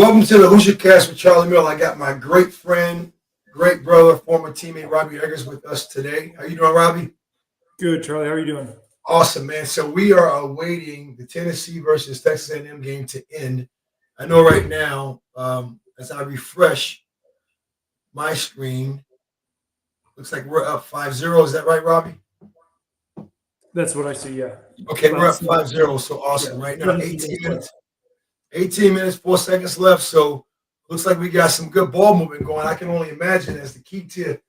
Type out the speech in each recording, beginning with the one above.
Welcome to the Hoosier Cast with Charlie Mill. I got my great friend, great brother, former teammate Robbie Eggers with us today. How you doing, Robbie? Good, Charlie. How are you doing? Awesome, man. So we are awaiting the Tennessee versus Texas A&M game to end. I know right now, as I refresh my screen, looks like we're up 5-0. Is that right, Robbie? That's what I see, yeah. Okay, we're up 5-0. So awesome. Right now, 18 minutes. 18 minutes, 4 seconds left. So looks like we got some good ball movement going. I can only imagine as the key to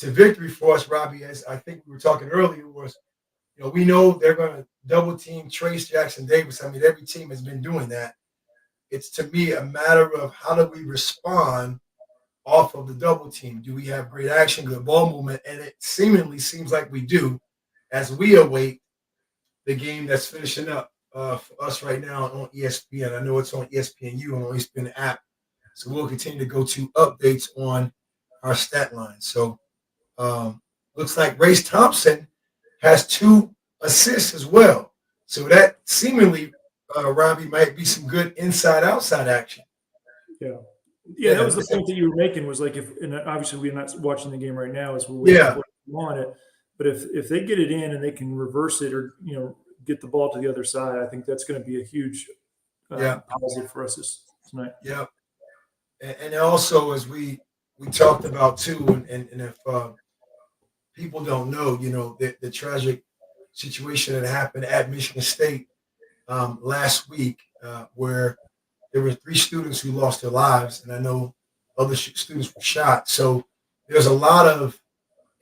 victory for us, Robbie, as I think we were talking earlier, was, we know they're going to double team Trace Jackson Davis. I mean, every team has been doing that. It's, to me, a matter of how do we respond off of the double team? Do we have great action, good ball movement? And it seemingly seems like we do as we await the game that's finishing up for us right now on ESPN. I know it's on ESPNU and on ESPN app. So we'll continue to go to updates on our stat line. So looks like Race Thompson has 2 assists as well. So that seemingly, Robbie, might be some good inside-outside action. Yeah, that was the point that you were making, was like, and obviously we're not watching the game right now as we're waiting for on it. But if they get it in and they can reverse it or, get the ball to the other side, I think that's going to be a huge positive for us tonight. Yeah. And also, as we talked about too, and if people don't know, the tragic situation that happened at Michigan State last week, where there were 3 students who lost their lives, and I know other students were shot. So there's a lot of,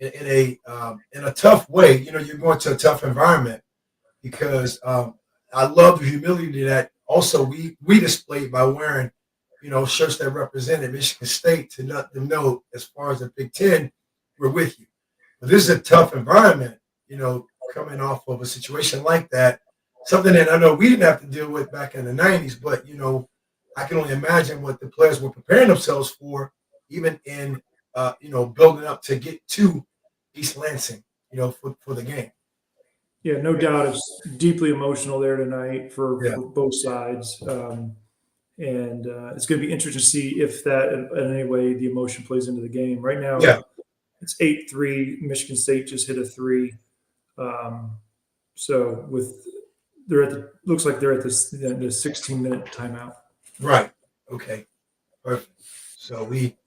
in a tough way, you're going to a tough environment, because I love the humility that also we displayed by wearing, shirts that represented Michigan State, to let them know, as far as the Big Ten, we're with you. But this is a tough environment, coming off of a situation like that, something that I know we didn't have to deal with back in the 90s, but, I can only imagine what the players were preparing themselves for, even in, building up to get to East Lansing, for the game. Yeah, no doubt it's deeply emotional there tonight for both sides. And it's going to be interesting to see if that, in any way, the emotion plays into the game. Right now, it's 8-3. Michigan State just hit a 3. So looks like they're at the 16-minute timeout. Right. Okay. Perfect. So we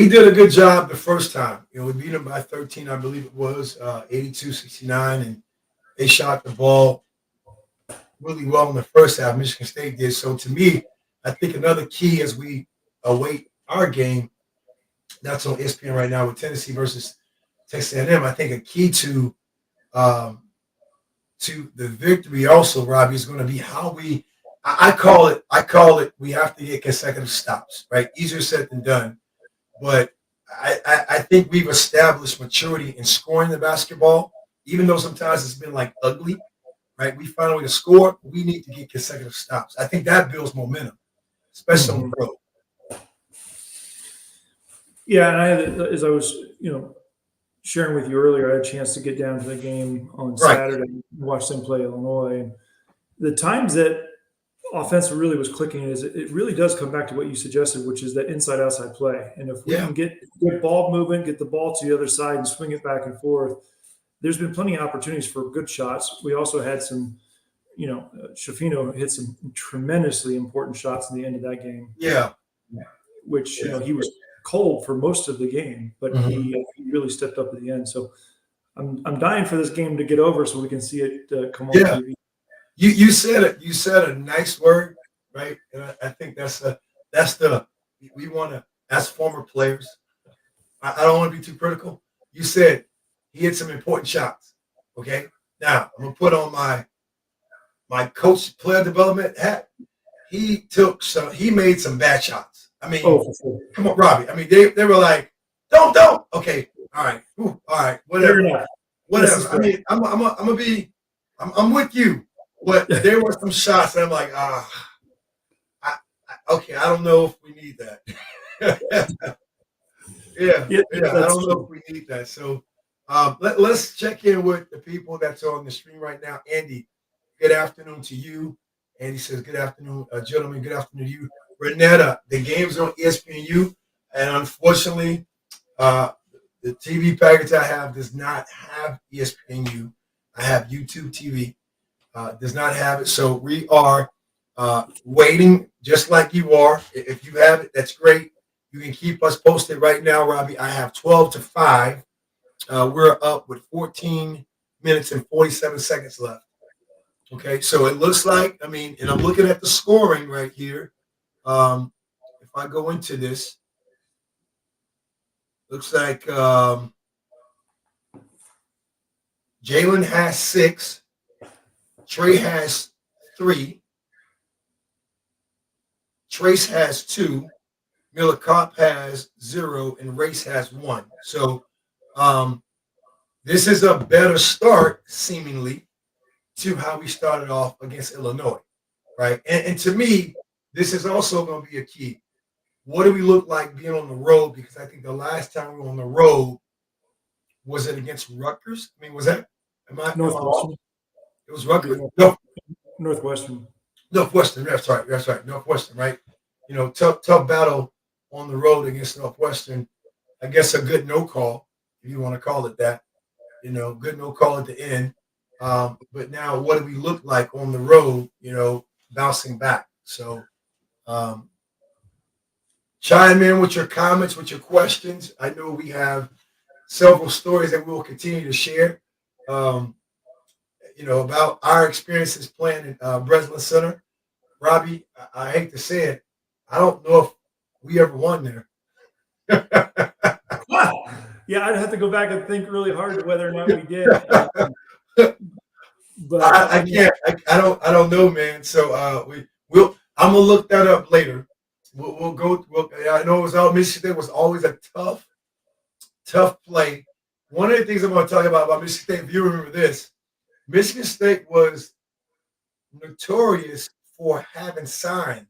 did a good job the first time. We beat them by 13, I believe it was, 82-69, and they shot the ball really well in the first half. Michigan State did. So to me, I think another key as we await our game, that's on ESPN right now with Tennessee versus Texas A&M. I think a key to the victory also, Robbie, is going to be how we. I call it. We have to get consecutive stops. Right, easier said than done. But I think we've established maturity in scoring the basketball, even though sometimes it's been like ugly, right? We find a way to score. We need to get consecutive stops. I think that builds momentum, especially on the road. Yeah, and as I was, sharing with you earlier, I had a chance to get down to the game on Saturday and watch them play Illinois. And the times that offense really was clicking is it really does come back to what you suggested, which is that inside-outside play. And if we can get good ball movement, get the ball to the other side and swing it back and forth, there's been plenty of opportunities for good shots. We also had some, Shafino hit some tremendously important shots in the end of that game. Yeah. Which, he was cold for most of the game, but he really stepped up at the end. So I'm dying for this game to get over so we can see it come on TV. You said it. You said a nice word, right? And I think we want to, as former players, I don't want to be too critical. You said he hit some important shots. Okay. Now I'm gonna put on my coach player development hat. He made some bad shots. I mean, come on, Robbie. I mean, they were like, don't. Okay. All right. Ooh, all right. Whatever. I mean, I'm with you. But there were some shots that I'm like, okay, I don't know if we need that. I don't know if we need that. So let's check in with the people that's on the stream right now. Andy, good afternoon to you. Andy says, good afternoon, gentlemen. Good afternoon to you. Renetta, the game's on ESPNU. And unfortunately, uh, the TV package I have does not have ESPNU. I have YouTube TV. Does not have it. So we are waiting just like you are. If you have it, that's great. You can keep us posted right now, Robbie. I have 12 to 5. We're up with 14 minutes and 47 seconds left. Okay, so it looks like, I mean, and I'm looking at the scoring right here. If I go into this, looks like Jalen has 6, Trey has 3, Trace has 2, Miller Kopp has 0, and Race has 1. So um, this is a better start, seemingly, to how we started off against Illinois, right? And to me, this is also going to be a key. What do we look like being on the road? Because I think the last time we were on the road, was it against Rutgers? I mean, was that? Am I wrong? Northwestern. It was Rutgers. Yeah, No, Northwestern. Northwestern. That's right. That's right. Northwestern. Right. You know, tough battle on the road against Northwestern. I guess a good no call, if you want to call it that. You know, good no call at the end. But now, what do we look like on the road? You know, bouncing back. So, chime in with your comments, with your questions. I know we have several stories that we will continue to share. Um, you know, about our experiences playing in Breslin Center. Robbie, I hate to say it, I don't know if we ever won there. Yeah, I'd have to go back and think really hard whether or not we did. But I can't. I don't know, man. So we'll. I'm gonna look that up later. We'll go. I know it was all Michigan State was always a tough play. One of the things I'm going to tell you about Michigan State, if you remember this, Michigan State was notorious for having signs.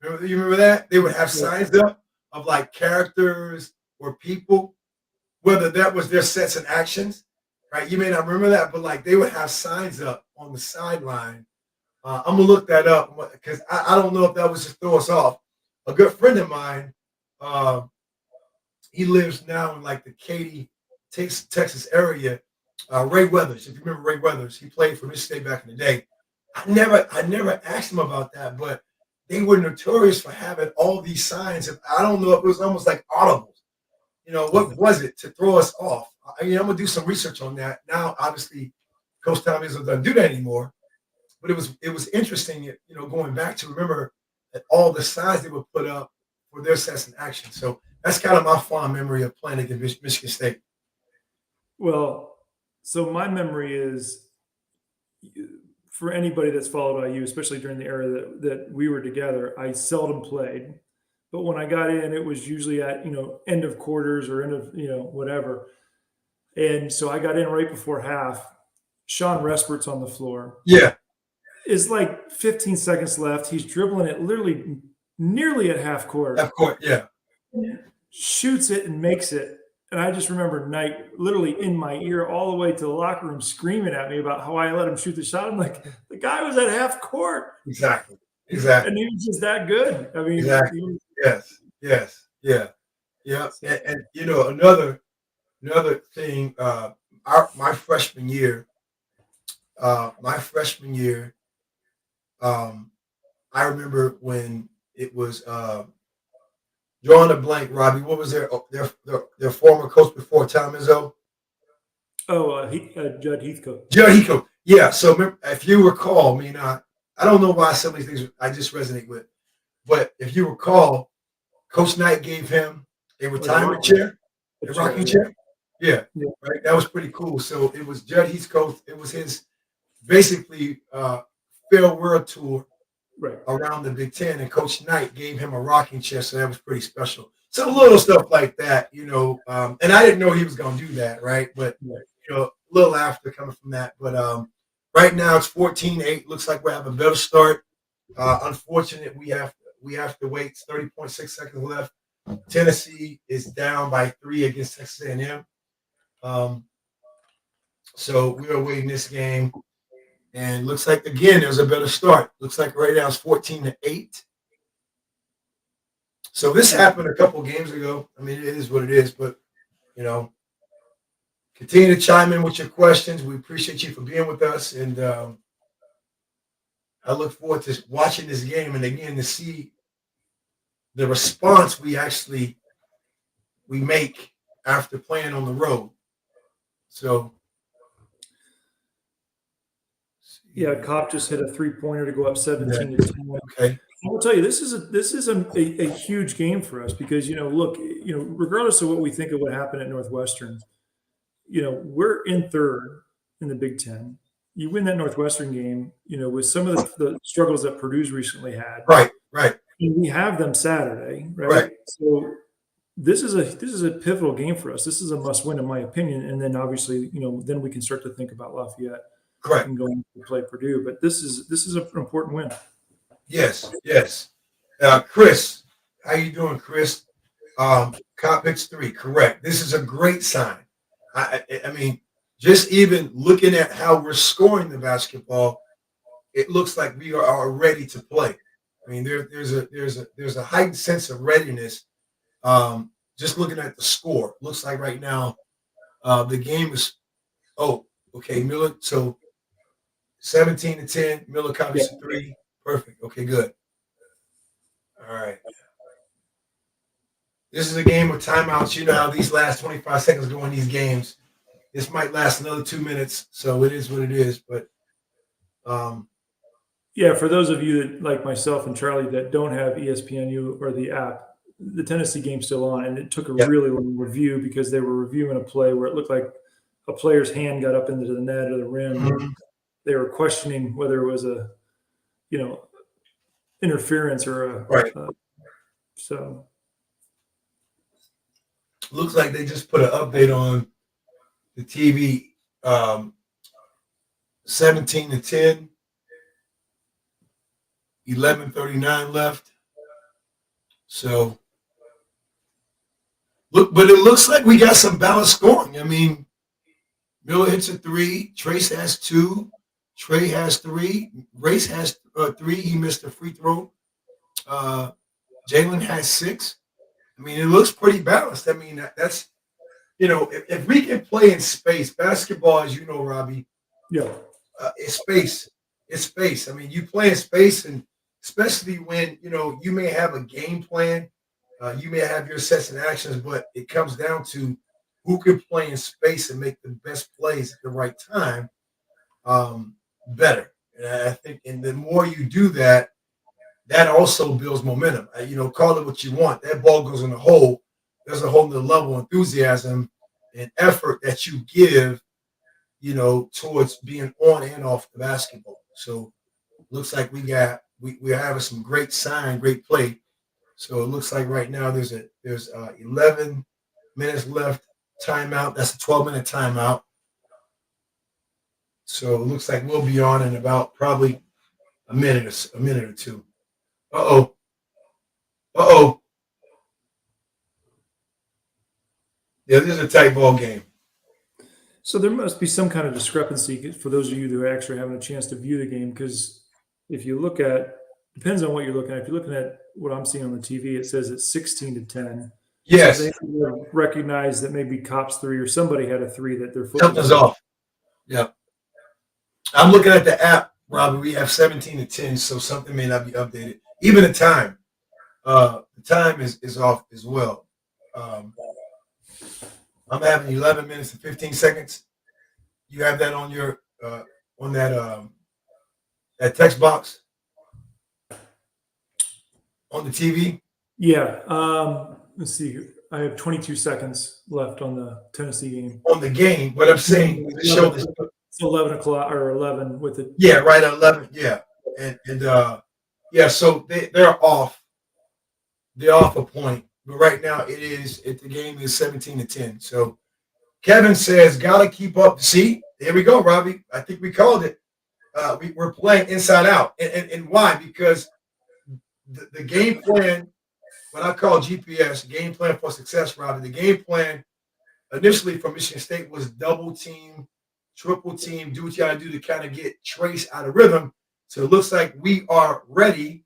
You remember that? They would have signs up of like characters or people, whether that was their sets and actions, right? You may not remember that, but like they would have signs up on the sideline. I'm gonna look that up because I don't know if that was just throw us off. A good friend of mine, he lives now in like the Katy, Texas area. Ray Weathers, if you remember Ray Weathers, he played for Michigan State back in the day. I never asked him about that, but they were notorious for having all these signs. And I don't know if it was almost like audibles. You know, what was it to throw us off? I mean, I'm gonna do some research on that. Now, obviously, Coach Tom doesn't do that anymore. But it was interesting, you know, going back to remember that all the signs they would put up for their sets in action. So that's kind of my fond memory of playing against Michigan State. well, so my memory is for anybody that's followed IU, especially during the era that we were together, I seldom played. But when I got in, it was usually at, end of quarters or end of, whatever. And so I got in right before half. Sean Respert's on the floor. Yeah. It's like 15 seconds left. He's dribbling it literally nearly at half court. Half court, yeah. Shoots it and makes it. And I just remember Knight literally in my ear all the way to the locker room screaming at me about how I let him shoot the shot. I'm like, the guy was at half court. Exactly. And he was just that good. I mean, exactly. Yes. Yeah. And you know, another thing, my freshman year, I remember when it was drawing a blank, Robbie. What was their former coach before Tom Izzo? Oh, Judd Heathcote. Judd Heathcote. Yeah. So remember, if you recall, I mean, I don't know why some of these things I just resonate with, but if you recall, Coach Knight gave him a retirement chair, a rocking chair. Yeah, right. That was pretty cool. So it was Judd Heathcote. It was his basically farewell tour around the Big Ten, and Coach Knight gave him a rocking chair. So that was pretty special. So little stuff like that, and I didn't know he was going to do that, right? But a little after coming from that. But right now it's 14-8. Looks like we have a better start. Unfortunate, we have to wait. It's 30.6 seconds left. Tennessee is down by 3 against Texas A&M. So we are waiting this game. And looks like again there's a better start. Looks like right now it's 14-8. So this happened a couple games ago. I mean, it is what it is, but you know, continue to chime in with your questions. We appreciate you for being with us, and I look forward to watching this game and again to see the response we make after playing on the road. So Yeah, Cop just hit a 3-pointer to go up 17-10. okay, I'll tell you, this is a huge game for us because look, regardless of what we think of what happened at Northwestern, we're in third in the Big Ten. You win that Northwestern game, with some of the struggles that Purdue's recently had. right, And we have them Saturday, right? right. So this is a pivotal game for us. This is a must win, in my opinion. And then obviously, then we can start to think about Lafayette Correct. and going to play Purdue. But this is an important win. Yes, yes. Chris, how you doing, Chris? Cop hits 3. Correct. This is a great sign. I mean, just even looking at how we're scoring the basketball, it looks like we are ready to play. I mean, there's a heightened sense of readiness. Just looking at the score, looks like right now the game is. Oh, okay, Miller. So 17-10. Miller copies 3. Perfect. Okay, good. All right. This is a game of timeouts. You know how these last 25 seconds go in these games. This might last another 2 minutes, so it is what it is. But yeah, for those of you that, like myself and Charlie, that don't have ESPNU or the app, the Tennessee game's still on, and it took a really long review because they were reviewing a play where it looked like a player's hand got up into the net or the rim. Mm-hmm. They were questioning whether it was a, interference or so. Looks like they just put an update on the TV. 17-10. 11:39 left. So but it looks like we got some balanced scoring. I mean, Miller hits a 3. Trace has 2. Trey has 3. Race has 3. He missed a free throw. Jalen has 6. I mean, it looks pretty balanced. I mean, that's if we can play in space, basketball, as you know, Robbie, it's space. It's space. I mean, you play in space, and especially when you may have a game plan, you may have your sets and actions, but it comes down to who can play in space and make the best plays at the right time better. And I think, and the more you do that, that also builds momentum. Call it what you want. That ball goes in the hole. There's a whole nother level of enthusiasm and effort that you give, towards being on and off the basketball. So looks like we're having some great great play. So it looks like right now there's 11 minutes left timeout. That's a 12-minute timeout. So it looks like we'll be on in about probably a minute or two. Uh-oh. Yeah, this is a tight ball game. So there must be some kind of discrepancy for those of you who are actually having a chance to view the game, because if you look at, depends on what you're looking at. If you're looking at what I'm seeing on the TV, it says it's 16-10. Yes. So they recognize that maybe Cops 3 or somebody had a 3 that their foot something's off. Yeah. I'm looking at the app, Robbie. We have 17-10, so something may not be updated. Even the time. The time is off as well. I'm having 11 minutes and 15 seconds. You have that on your on that text box on the TV? Yeah. Let's see. I have 22 seconds left on the Tennessee game. On the game, but I'm saying the show this. It's 11 o'clock or 11 with it. Yeah, right at 11. Yeah, and yeah. So they're off. They're off a point, but right now the game is 17-10. So Kevin says, gotta keep up. See, there we go, Robbie. I think we called it. We're playing inside out, and why? Because the game plan, what I call GPS, game plan for success, Robbie. The game plan initially from Michigan State was double team triple team, do what you got to do to kind of get Trace out of rhythm. So it looks like we are ready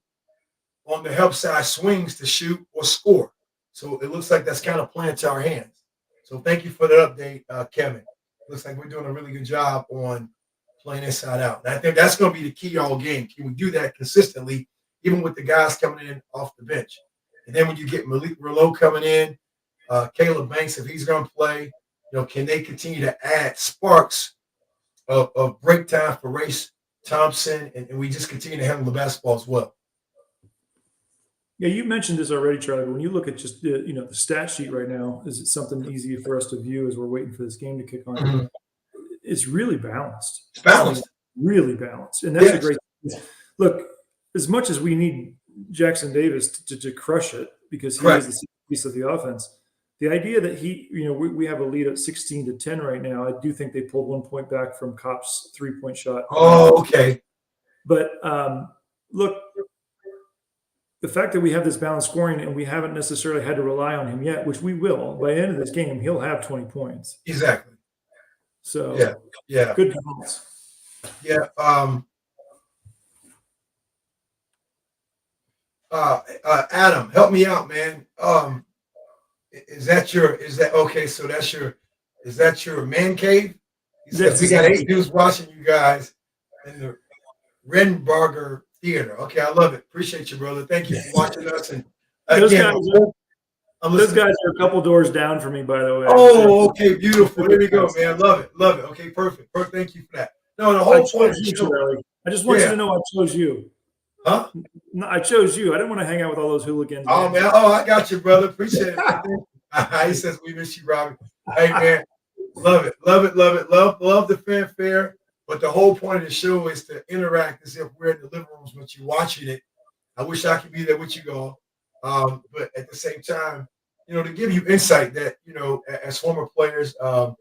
on the help side swings to shoot or score. So it looks like that's kind of playing to our hands. So thank you for the update, Kevin. Looks like we're doing a really good job on playing inside out. And I think that's going to be the key all game. Can we do that consistently, even with the guys coming in off the bench? And then when you get Malik Rouleau coming in, Caleb Banks, if he's going to play, can they continue to add sparks of break time for Race Thompson, and we just continue to handle the basketball as well? Yeah, you mentioned this already, Charlie. But when you look at just the stat sheet right now, is it something easy for us to view as we're waiting for this game to kick on? Mm-hmm. It's really balanced. It's balanced. I mean, really balanced, and that's a great look. As much as we need Jackson Davis to crush it because he is the piece of the offense, the idea that we have a lead at 16-10 right now. I do think they pulled 1 point back from Kopp's 3-point shot. Oh, okay. But look, the fact that we have this balanced scoring and we haven't necessarily had to rely on him yet, which we will. By the end of this game, he'll have 20 points. Exactly. So yeah, good balance. Yeah. Adam, help me out, man. Is that okay? So is that your man cave? He says we got 8 dudes watching you guys in the Renbarger Theater. Okay, I love it. Appreciate you, brother. Thank you for watching us. And those guys are a couple doors down for me, by the way. Oh, okay, beautiful. There we go, man. Love it. Okay, perfect. Thank you for that. No, the whole point. I just want you to know I chose you. Huh? No, I chose you. I didn't want to hang out with all those hooligans. Oh, man. Oh, I got you, brother. Appreciate it. He says we miss you, Robbie. Hey, man. Love it. Love the fanfare. But the whole point of the show is to interact as if we're in the living rooms with you watching it. I wish I could be there with you all. But at the same time, to give you insight that, as former players, and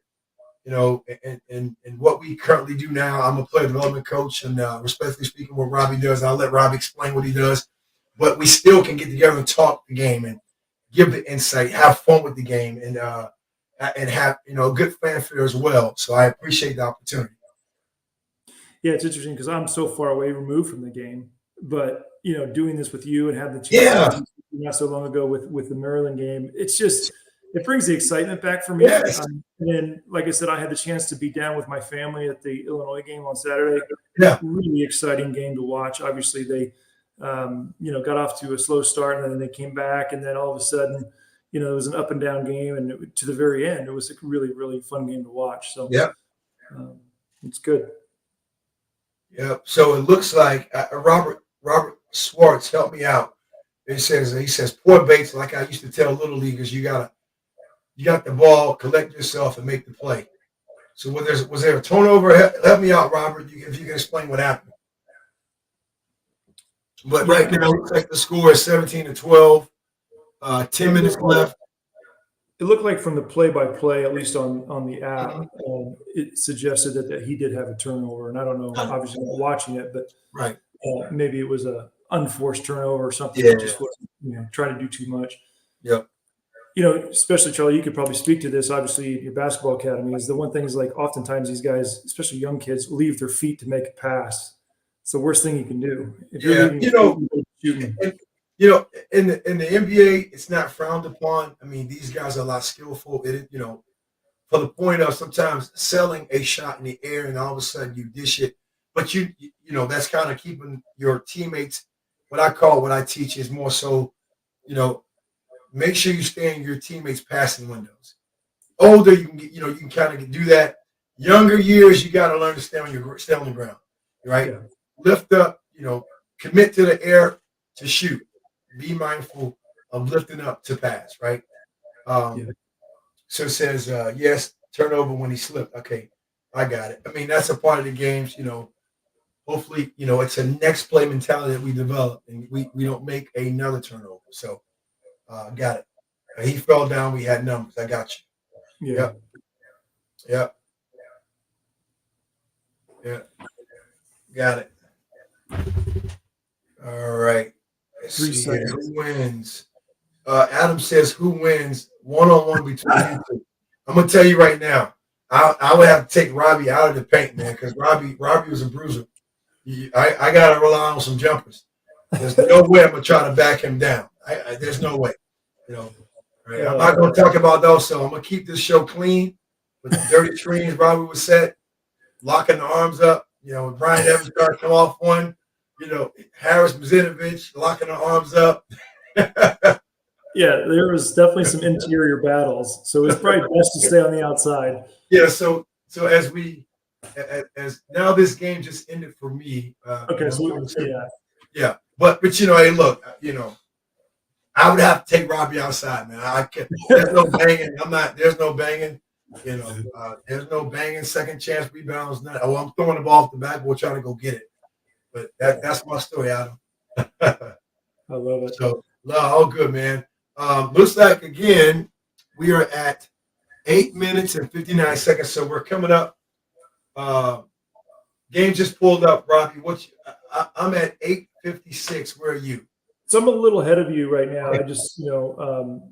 what we currently do now. I'm a player development coach, and respectfully speaking, what Robbie does, I'll let Robbie explain what he does. But we still can get together and talk the game and give the insight, have fun with the game, and have good fanfare as well. So I appreciate the opportunity. Yeah, it's interesting because I'm so far away removed from the game, but doing this with you and have the chance not so long ago with the Maryland game, it brings the excitement back for me. Yes. And like I said, I had the chance to be down with my family at the Illinois game on Saturday. Yeah, really exciting game to watch. Obviously, they got off to a slow start and then they came back, and then all of a sudden, it was an up and down game, and to the very end, it was a really, really fun game to watch. So it's good. Yeah. So it looks like Robert Swartz, help me out. He says, poor Bates, like I used to tell little leaguers, you got the ball, collect yourself, and make the play. So was there a turnover? Help me out, Robert, if you can explain what happened. But right now, it looks like the score is 17-12. 10 minutes left. It looked like from the play-by-play, at least on the app, it suggested that he did have a turnover. And I don't know, obviously not watching it, but maybe it was a unforced turnover or something. Yeah. Just wasn't, trying to do too much. Yep. Especially Charlie, you could probably speak to this. Obviously, your basketball academy is the one thing is like oftentimes these guys, especially young kids, leave their feet to make a pass. It's the worst thing you can do. If you're leaving in the NBA, it's not frowned upon. I mean, these guys are a lot skillful. For the point of sometimes selling a shot in the air and all of a sudden you dish it. But that's kind of keeping your teammates. What I teach is more so, make sure you stay in your teammates' passing windows. Older, you can get, you can kind of do that. Younger years, you got to learn to stay on the ground, right? Yeah. Lift up, commit to the air to shoot. Be mindful of lifting up to pass, right? So it says, yes, turnover when he slipped. Okay, I got it. I mean, that's a part of the games, hopefully, it's a next play mentality that we develop and we don't make another turnover. So got it. He fell down. We had numbers. I got you. Yeah. Yep. Got it. All right. Let's see here. Who wins? Adam says, who wins one-on-one between you two? I'm going to tell you right now, I would have to take Robbie out of the paint, man, because Robbie was a bruiser. I got to rely on some jumpers. There's no way I'm gonna try to back him down. There's no way. You know, right? I'm not gonna talk about those. So I'm gonna keep this show clean with the dirty screens. Robbie was set, locking the arms up. You know, when Brian Evans started to come off one. You know, Harris Mazinovich locking the arms up. Yeah, there was definitely some interior battles, so it's probably best to stay on the outside. Yeah. So as now this game just ended for me. Okay, so yeah. But you know, hey, look, you know, I would have to take Robbie outside, man. I can. There's no banging. There's no banging. You know, there's no banging. Second chance rebounds. Not. Oh, I'm throwing the ball off the backboard, trying to go get it. But that's my story, Adam. I love it. So, no, all good, man. Looks like again we are at 8 minutes and 59 seconds. So we're coming up. Game just pulled up, Robbie. I'm at 8:56. Where are you? So I'm a little ahead of you right now. I just,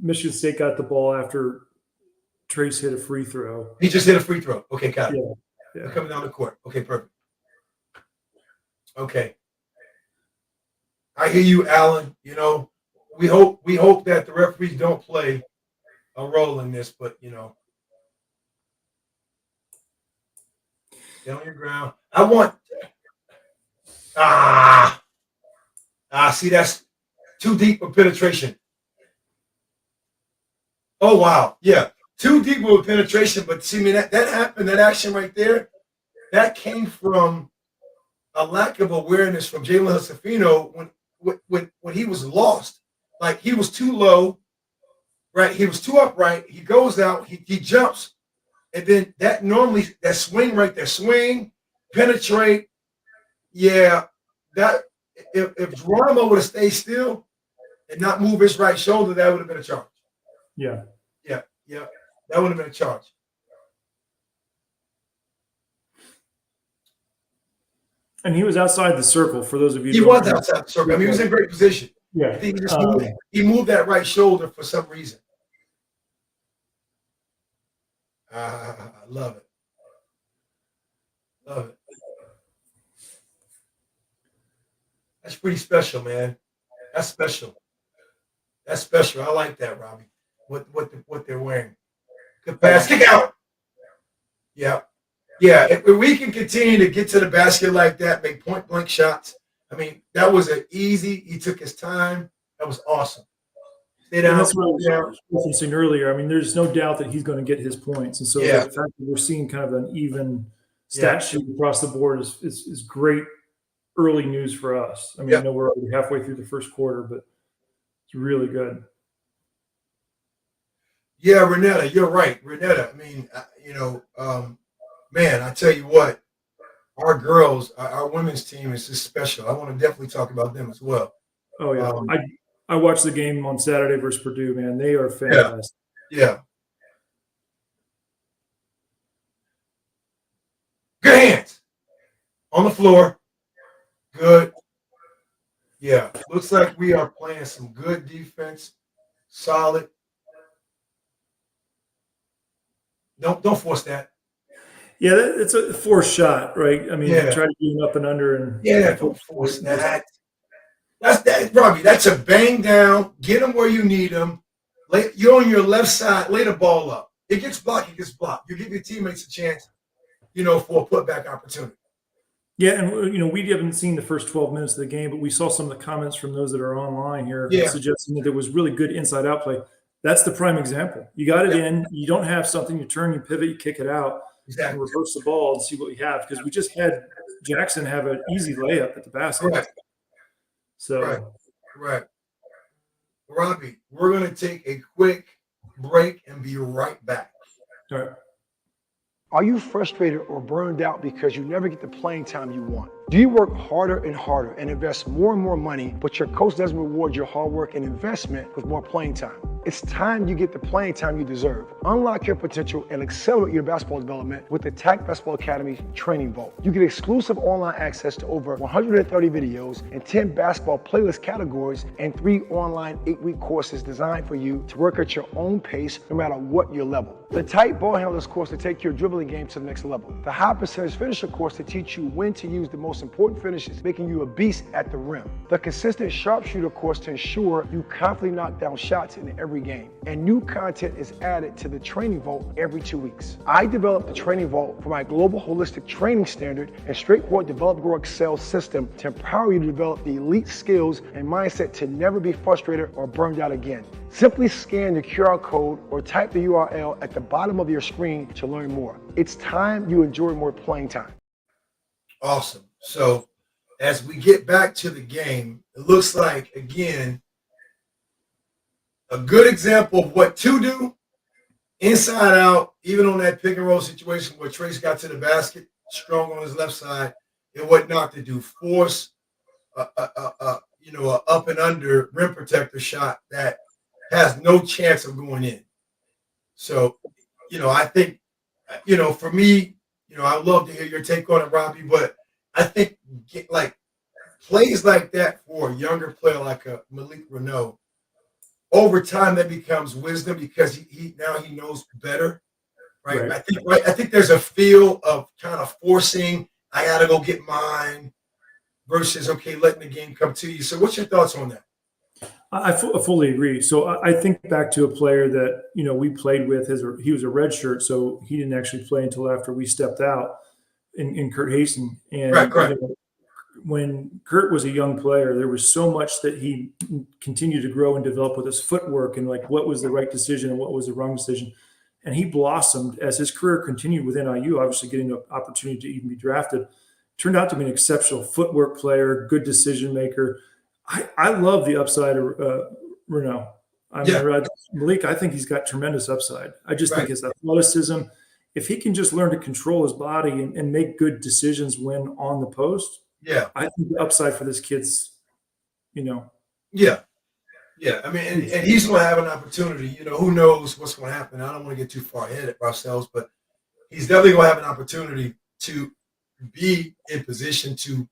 Michigan State got the ball after Trace hit a free throw. He just hit a free throw. Okay, got it. Yeah. We're coming down the court. Okay, perfect. Okay. I hear you, Alan. You know, we hope that the referees don't play a role in this, but you know. Get on your ground. I want see that's too deep for penetration. Oh wow. Yeah. Too deep with penetration, but see me that happened, that action right there, that came from a lack of awareness from Jalen Husafino when he was lost. Like he was too low, right? He was too upright. He goes out, he jumps, and then that swing right there, swing, penetrate. Yeah, that if Geronimo would have stayed still and not move his right shoulder, that would have been a charge. Yeah. That would have been a charge. And he was outside the circle. For those of you, he was outside the circle. I mean, he was in great position. Yeah, I think he moved that right shoulder for some reason. I love it. Love it. That's pretty special, man. That's special. That's special. I like that, Robbie. What they're wearing. Good pass. Kick out. Yeah. Yeah. If we can continue to get to the basket like that, make point blank shots. I mean, that was an easy. He took his time. That was awesome. Stay down. That's what I was referencing earlier. I mean, there's no doubt that he's going to get his points, and so the fact that we're seeing kind of an even stat sheet across the board is great early news for us. I mean, I know we're already halfway through the first quarter, but it's really good. Yeah, Renetta, you're right. Renetta, I mean, man, I tell you what, our girls, our women's team is just special. I want to definitely talk about them as well. Oh, yeah. I watched the game on Saturday versus Purdue, man. They are fantastic. Yeah. Good hands on the floor. Good. Yeah. Looks like we are playing some good defense. Solid. Don't force that. Yeah, it's a forced shot, right? I mean, try to do an up and under, and don't force that. That's Robbie. That's a bang down. Get them where you need them. You're on your left side. Lay the ball up. It gets blocked. It gets blocked. You give your teammates a chance, for a putback opportunity. Yeah, and we haven't seen the first 12 minutes of the game, but we saw some of the comments from those that are online here suggesting that there was really good inside-out play. That's the prime example. You got it in. You don't have something. You turn, you pivot, you kick it out, and reverse the ball and see what we have. Because we just had Jackson have an easy layup at the basket. Right. So, right. Robbie, we're going to take a quick break and be right back. All right. Are you frustrated or burned out because you never get the playing time you want? Do you work harder and harder and invest more and more money, but your coach doesn't reward your hard work and investment with more playing time? It's time you get the playing time you deserve. Unlock your potential and accelerate your basketball development with the TAC Basketball Academy Training Vault. You get exclusive online access to over 130 videos and 10 basketball playlist categories and 3 online 8-week courses designed for you to work at your own pace no matter what your level. The tight ball handlers course to take your dribbling game to the next level. The high percentage finisher course to teach you when to use the most important finishes, making you a beast at the rim. The consistent sharpshooter course to ensure you confidently knock down shots in every game. And new content is added to the Training Vault every 2 weeks. I developed the Training Vault for my global holistic training standard and straightforward develop, grow, excel system to empower you to develop the elite skills and mindset to never be frustrated or burned out again. Simply scan the QR code or type the URL at the bottom of your screen to learn more. It's time you enjoy more playing time. Awesome. So as we get back to the game, it looks like, again, a good example of what to do inside out, even on that pick and roll situation where Trace got to the basket, strong on his left side, and what not to do. Force a up and under rim protector shot that has no chance of going in. So, I think, for me, I'd love to hear your take on it, Robbie, but I think like plays like that for a younger player like a Malik Renault, over time that becomes wisdom because he now he knows better, right? Right. I think there's a feel of kind of forcing, I gotta go get mine versus letting the game come to you. So what's your thoughts on that? I fully agree. So I think back to a player that we played with. He was a red shirt, so he didn't actually play until after we stepped out. In Kurt Haston, and Right. When Kurt was a young player, there was so much that he continued to grow and develop with his footwork and like what was the right decision and what was the wrong decision. And he blossomed as his career continued with NIU, obviously getting an opportunity to even be drafted. Turned out to be an exceptional footwork player, good decision maker. I love the upside of Renault. Yeah. Malik, I think he's got tremendous upside. I just think Right. his athleticism, if he can just learn to control his body and make good decisions when on the post, Yeah. I think the upside for this kid's, Yeah. Yeah. I mean, and he's going to have an opportunity. Who knows what's going to happen. I don't want to get too far ahead of ourselves, but he's definitely going to have an opportunity to be in position to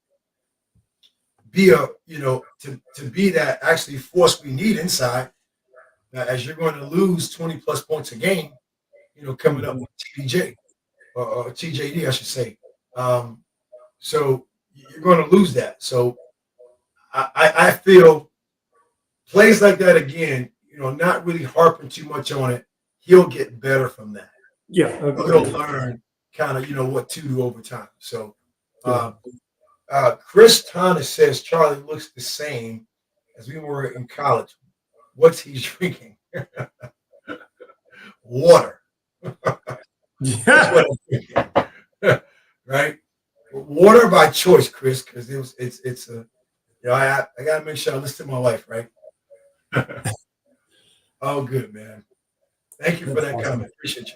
be to be that actually force we need inside. As you're going to lose 20 plus points a game, coming up with TJ or TJD, I should say. So you're going to lose that. So I feel plays like that again, not really harping too much on it. He'll get better from that. Yeah, He'll learn kind of, what to do over time. So Chris Thomas says Charlie looks the same as we were in college. What's he drinking? Water. That's what I'm thinking. Right? Water by choice, Chris, because it's a I gotta make sure I listen to my wife, right? Oh, good, man. Thank you for that comment. Appreciate you.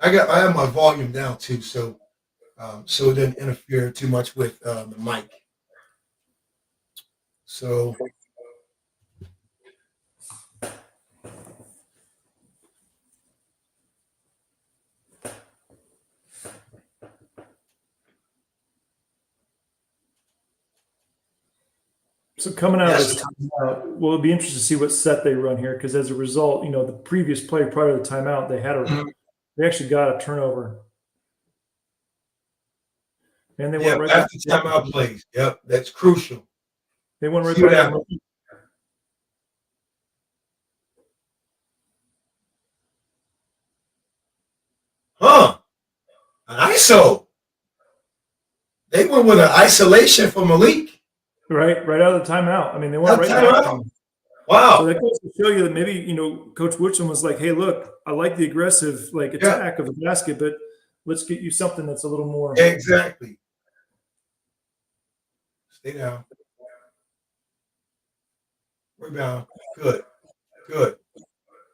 I have my volume down too, so it doesn't interfere too much with the mic. So coming out of this timeout, well, it'll be interesting to see what set they run here because as a result, the previous play prior to the timeout, they actually got a turnover. And they went right back after timeout plays. Yep, that's crucial. They went right back. Huh? An ISO. They went with an isolation for Malik. Right out of the timeout. I mean, they went right back. Wow. So that goes to show you that maybe, Coach Woodson was like, hey, look, I like the aggressive attack of the basket, but let's get you something that's a little more. Exactly. Stay down. Rebound. Good.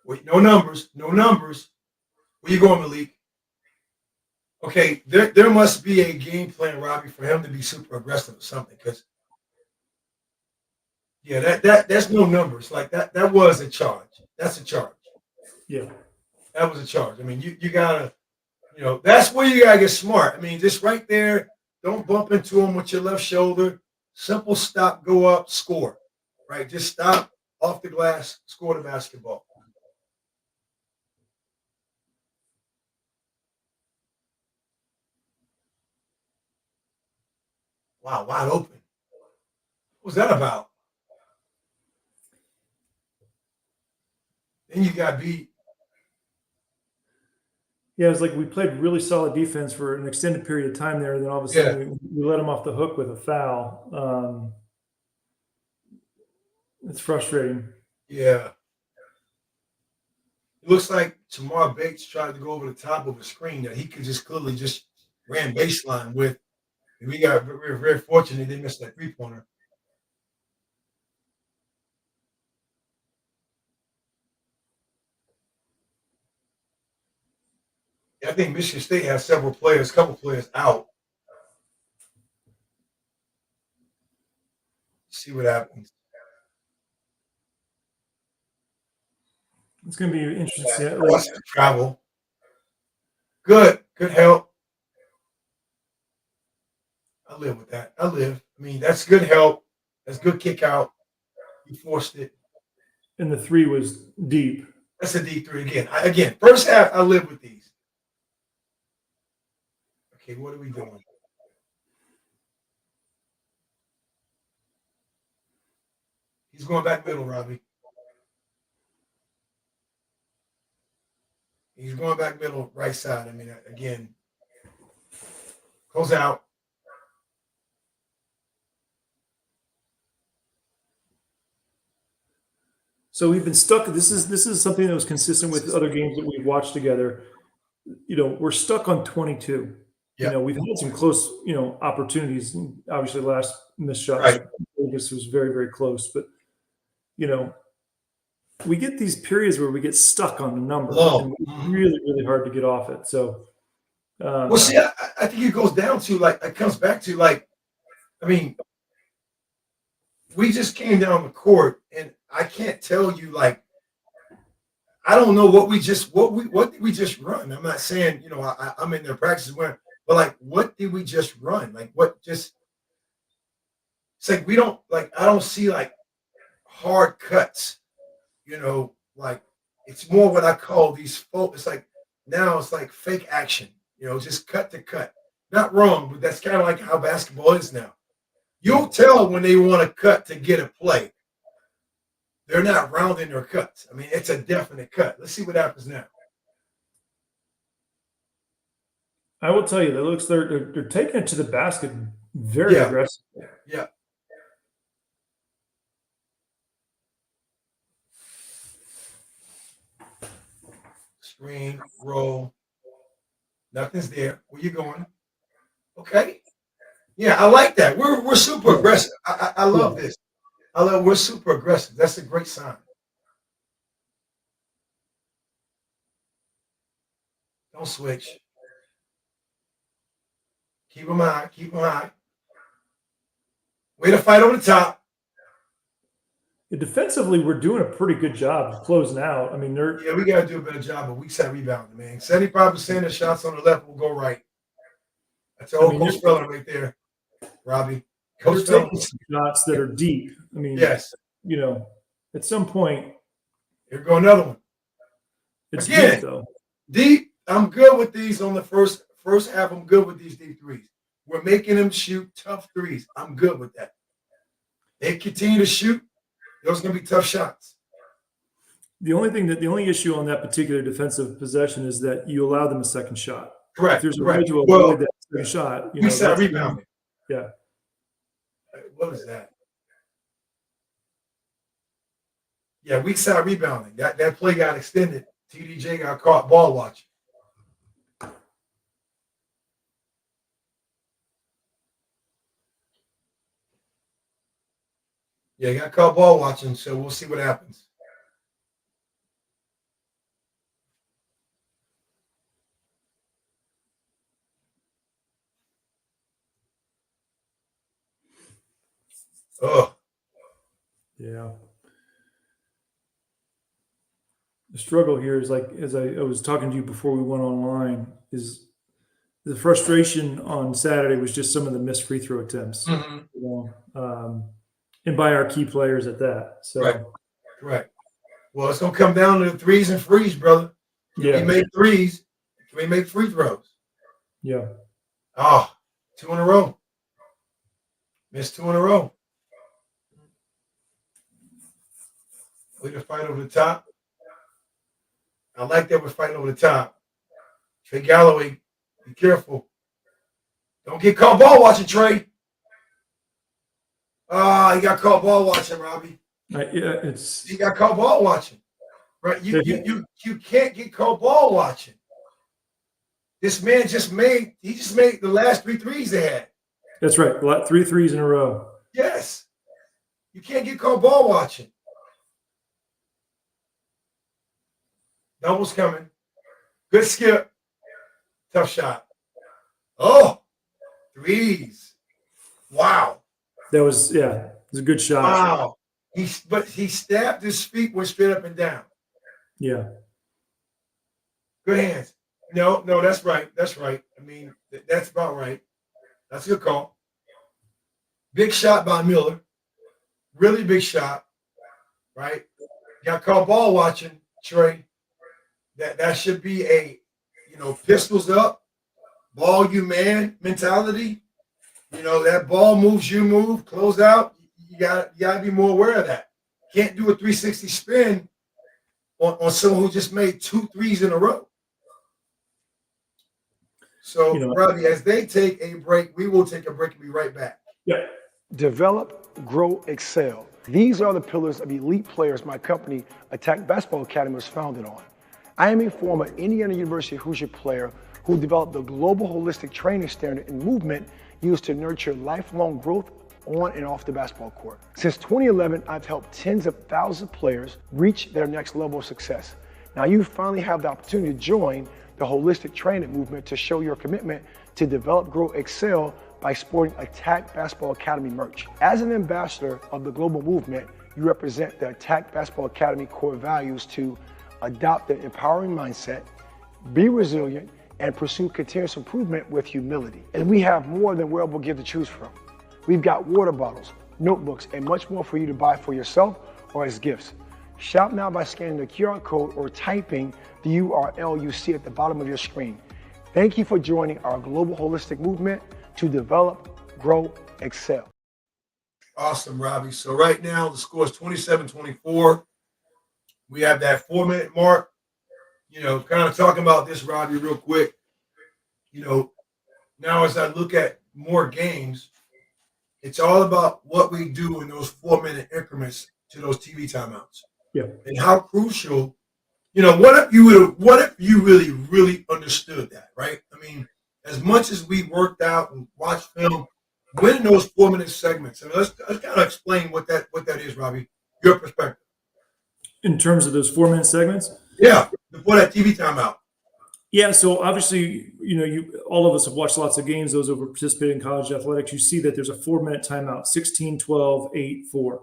Wait, no numbers. Where you going, Malik? Okay, there must be a game plan, Robbie, for him to be super aggressive or something. Because yeah, that's no numbers. Like that was a charge. That's a charge. Yeah. That was a charge. I mean, you gotta, that's where you gotta get smart. I mean, just right there, don't bump into him with your left shoulder. Simple stop, go up, score. Right? Just stop off the glass, score the basketball. Wow, wide open. What was that about? Then you got beat. Yeah, it was like we played really solid defense for an extended period of time there, and then all of a Yeah, sudden we let them off the hook with a foul. It's frustrating. yeah. It looks like Tamar Bates tried to go over the top of a screen that he could just clearly just ran baseline with. And we were very fortunate they missed that 3-pointer. Yeah, I think Michigan State has several players, couple players out. See what happens. It's going to be interesting to see. Plus the travel. Good help. I live with that. I live. I mean, that's good help. That's good kick out. You forced it. And the three was deep. That's a D3 again. Again, first half, I live with these. Okay, what are we doing? He's going back middle, Robbie. He's going back middle, right side. I mean, again, close out. So we've been stuck. This is something that was consistent with other games that we've watched together. We're stuck on 22. Yeah. We've had some close, opportunities. Obviously, the last missed shot Right. Vegas was very, very close. But we get these periods where we get stuck on the number, and it's really, really hard to get off it. So, well, see, I think it goes down to it comes back to I mean, we just came down the court, and I can't tell you I don't know what did we just run. I'm not saying I'm in their practice but what did we just run? It's like we don't I don't see hard cuts. It's more what I call these folk. It's now it's like fake action. Just cut to cut. Not wrong, but that's kind of like how basketball is now. You'll tell when they want to cut to get a play. They're not rounding their cuts. I mean, it's a definite cut. Let's see what happens now. I will tell you, they're taking it to the basket very aggressively. Yeah. Screen, roll. Nothing's there. Where you going? Okay. Yeah, I like that. We're super aggressive. I love this. We're super aggressive. That's a great sign. Don't switch. Keep them high. Keep them high. Way to fight over the top. Defensively, we're doing a pretty good job of closing out. I mean, we got to do a better job of weak side rebounding, man. 75% of shots on the left will go right. That's old Coach Spelling right there, Robbie. Coach taking some shots that are deep. I mean, yes. At some point, here go another one. It's again, deep, though. Deep. I'm good with these on the first half. I'm good with these deep threes. We're making them shoot tough threes. I'm good with that. They continue to shoot. Those are going to be tough shots. The only issue on that particular defensive possession is that you allow them a second shot. Correct. If there's a way to avoid that second shot, we said rebounding. Yeah. What is that? Yeah, weak side rebounding. That play got extended. TDJ got caught ball watching. Yeah, got caught ball watching, so we'll see what happens. Oh, Yeah. The struggle here is like, as I was talking to you before we went online, is the frustration on Saturday was just some of the missed free throw attempts, mhm. and by our key players at that. Right, So, correct. Well, it's gonna come down to the threes and frees, brother. Can we yeah, make threes? Can we make free throws? yeah. Oh, 2 in a row. Missed 2 in a row. Way to fight over the top. I like that we're fighting over the top. Trey Galloway, be careful. Don't get caught ball watching, Trey. Ah, he got caught ball watching, Robbie. Yeah, it's He got caught ball watching. Right? You can't get caught ball watching. This man just made the last 3 threes they had. that's right. 3 threes in a row. Yes. You can't get caught ball watching. Double's coming. Good skip. Tough shot. Oh, threes. Wow. That was it was a good shot. Wow. But he stabbed his feet, went straight up and down. Yeah, Good hands. No, that's right. That's right. I mean, that's about right. That's a good call. Big shot by Miller. Really big shot. Right? Got caught ball watching, Trey. That should be a, pistols up, ball you man mentality. That ball moves, you move, close out. You gotta be more aware of that. Can't do a 360 spin on someone who just made 2 threes in a row. So, Robbie, as they take a break, we will take a break and be right back. yeah. Develop, grow, excel. These are the pillars of elite players my company, Attack Basketball Academy, was founded on. I am a former Indiana University Hoosier player who developed the global holistic training standard and movement used to nurture lifelong growth on and off the basketball court. Since 2011, I've helped tens of thousands of players reach their next level of success. Now you finally have the opportunity to join the holistic training movement to show your commitment to develop, grow, excel by sporting Attack Basketball Academy merch. As an ambassador of the global movement, you represent the Attack Basketball Academy core values to adopt an empowering mindset, be resilient, and pursue continuous improvement with humility. And we have more than wearable gear to choose from. We've got water bottles, notebooks, and much more for you to buy for yourself or as gifts. Shop now by scanning the QR code or typing the URL you see at the bottom of your screen. Thank you for joining our global holistic movement to develop, grow, excel. Awesome, Robbie. So right now the score is 27-24. We have that 4-minute mark. Kind of talking about this, Robbie, real quick. Now as I look at more games, it's all about what we do in those 4-minute increments to those TV timeouts. Yeah. And how crucial, what if you really, really understood that, right? I mean, as much as we worked out and watched film, winning those 4-minute segments. And let's kind of explain what that is, Robbie, your perspective. In terms of those 4-minute segments? Yeah, before that TV timeout. Yeah, so obviously, all of us have watched lots of games, those who have participated in college athletics. You see that there's a 4-minute timeout, 16, 12, 8, 4.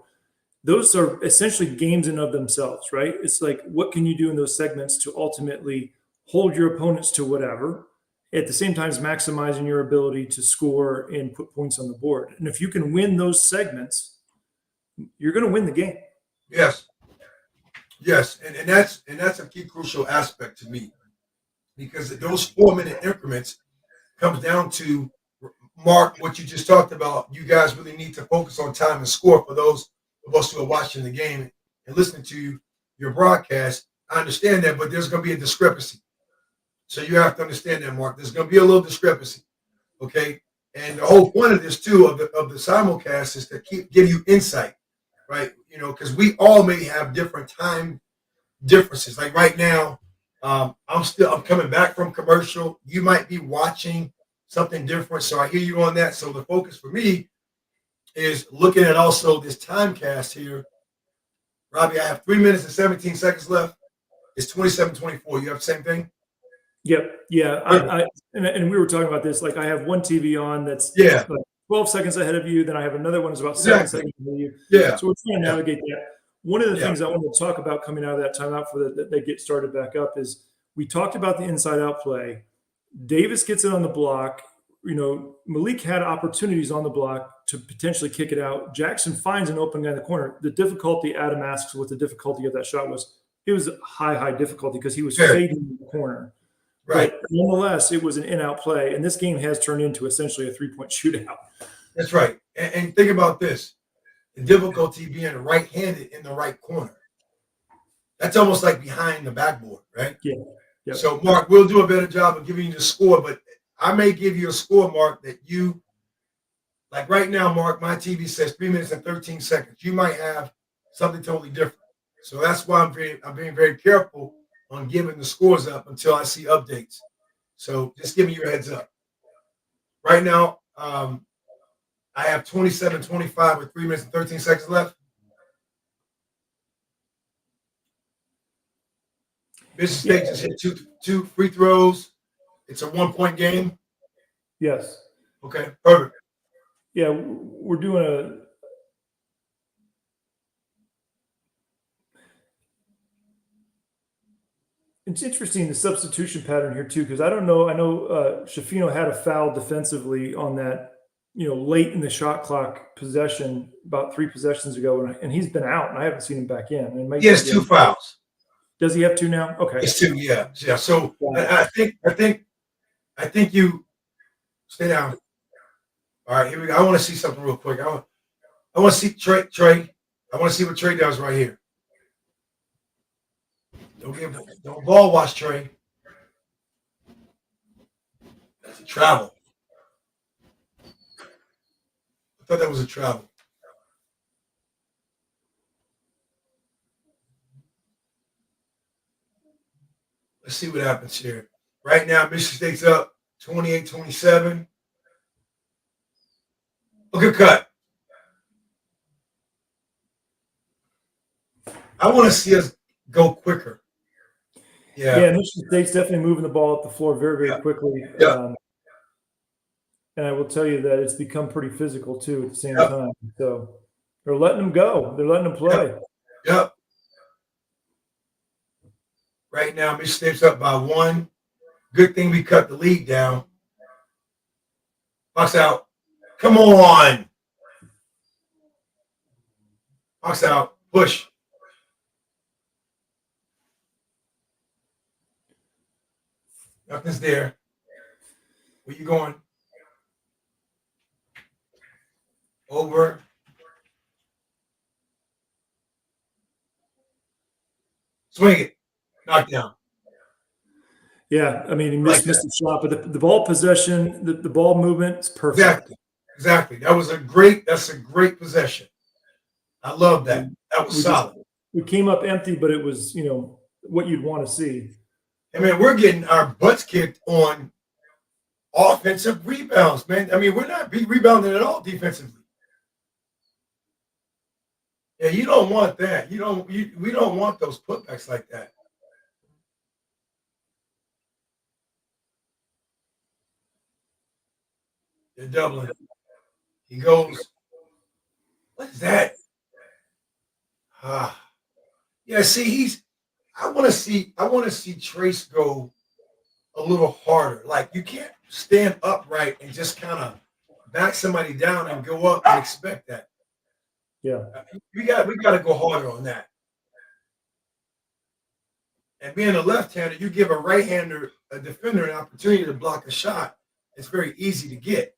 Those are essentially games in of themselves, right? It's like, what can you do in those segments to ultimately hold your opponents to whatever, at the same time as maximizing your ability to score and put points on the board. And if you can win those segments, you're going to win the game. Yes. And that's a key crucial aspect to me, because those 4-minute increments comes down to, Mark, what you just talked about. You guys really need to focus on time and score. For those of us who are watching the game and listening to your broadcast, I understand that, but there's going to be a discrepancy. So you have to understand that, Mark. There's going to be a little discrepancy, okay? And the whole point of this, too, of the simulcast is to give you insight, right? Because we all may have different time differences. Like right now, I'm coming back from commercial. You might be watching something different, so I hear you on that. So the focus for me is looking at also this time cast here. Robbie, I have 3 minutes and 17 seconds left. It's 27-24. You have the same thing? Yep. Yeah. And we were talking about this. Like, I have one TV on that's Yeah. 12 seconds ahead of you. Then I have another one that's about Exactly. 7 seconds ahead of you. Yeah. So we're trying to navigate that. One of the Yeah. things I wanted to talk about coming out of that timeout for that they get started back up is we talked about the inside out play. Davis gets it on the block. Malik had opportunities on the block to potentially kick it out. Jackson finds an open guy in the corner. The difficulty Adam asks what the difficulty of that shot was. It was high difficulty because he was fading in the corner. Right. But nonetheless, it was an in-out play, and this game has turned into essentially a three-point shootout. That's right. And think about this. The difficulty being right-handed in the right corner. That's almost like behind the backboard, right? Yeah. Yep. So, Mark, we'll do a better job of giving you the score, but I may give you a score, Mark, that you – like right now, Mark, my TV says 3 minutes and 13 seconds. You might have something totally different. So that's why I'm being very careful on giving the scores up until I see updates. So just give me your heads up. Right now, I have 27-25 with 3 minutes and 13 seconds left. Michigan State just hit two free throws. It's a 1-point game. Yes. Okay, perfect. Yeah, we're doing It's interesting the substitution pattern here too, because I don't know. I know Shafino had a foul defensively on that, late in the shot clock possession about 3 possessions ago, and he's been out, and I haven't seen him back in. And He has 2 fouls. Does he have 2 now? Okay, it's 2. Yeah. So I think you stay down. All right, here we go. I want to see something real quick. I want to see Trey. I want to see what Trey does right here. Don't ball watch, Trey. That's a travel. I thought that was a travel. Let's see what happens here. Right now, Michigan State's up 28-27. A good cut. I want to see us go quicker. Yeah, Michigan State's definitely moving the ball up the floor very quickly. Yeah. And I will tell you that it's become pretty physical too at the same time. So they're letting them go. They're letting them play. Yep. Right now, Michigan State's up by 1. Good thing we cut the lead down. Box out. Come on. Box out. Push. Nothing's there. Where you going? Over. Swing it. Knock down. Yeah, I mean, he missed the shot, but the ball possession, the ball movement is perfect. Exactly. That's a great possession. I love that. That was solid. We came up empty, but it was, what you'd want to see. I mean, we're getting our butts kicked on offensive rebounds, man. I mean, we're not rebounding at all defensively. Yeah, you don't want that. We don't want those putbacks like that. They're doubling. He goes. What is that? Yeah, see, I want to see Trace go a little harder. Like, you can't stand upright and just kind of back somebody down and go up and expect that. Yeah. We got to go harder on that. And being a left-hander, you give a right-hander, a defender, an opportunity to block a shot. It's very easy to get.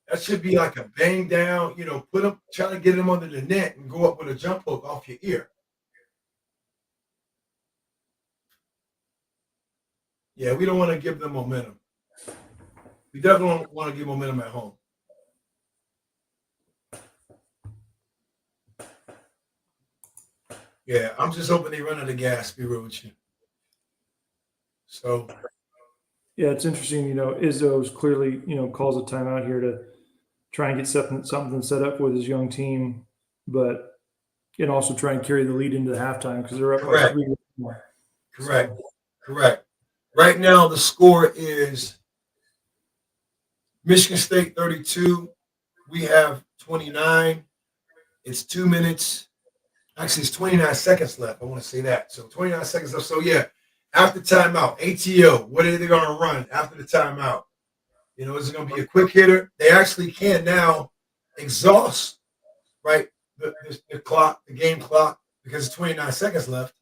That should be like a bang down, try to get him under the net and go up with a jump hook off your ear. Yeah, we don't want to give them momentum. We definitely don't want to give momentum at home. Yeah, I'm just hoping they run out of gas, to be real with you. So. Yeah, it's interesting. Izzo's clearly, calls a timeout here to try and get something set up with his young team, but and also try and carry the lead into the halftime because they're up by 3 more. Correct. Right now, the score is Michigan State 32. We have 29. It's 2 minutes. Actually, it's 29 seconds left. I want to say that. So 29 seconds left. So, yeah, after timeout, ATO, what are they going to run after the timeout? You know, is it going to be a quick hitter? They actually can now exhaust, right, the clock, the game clock, because it's 29 seconds left.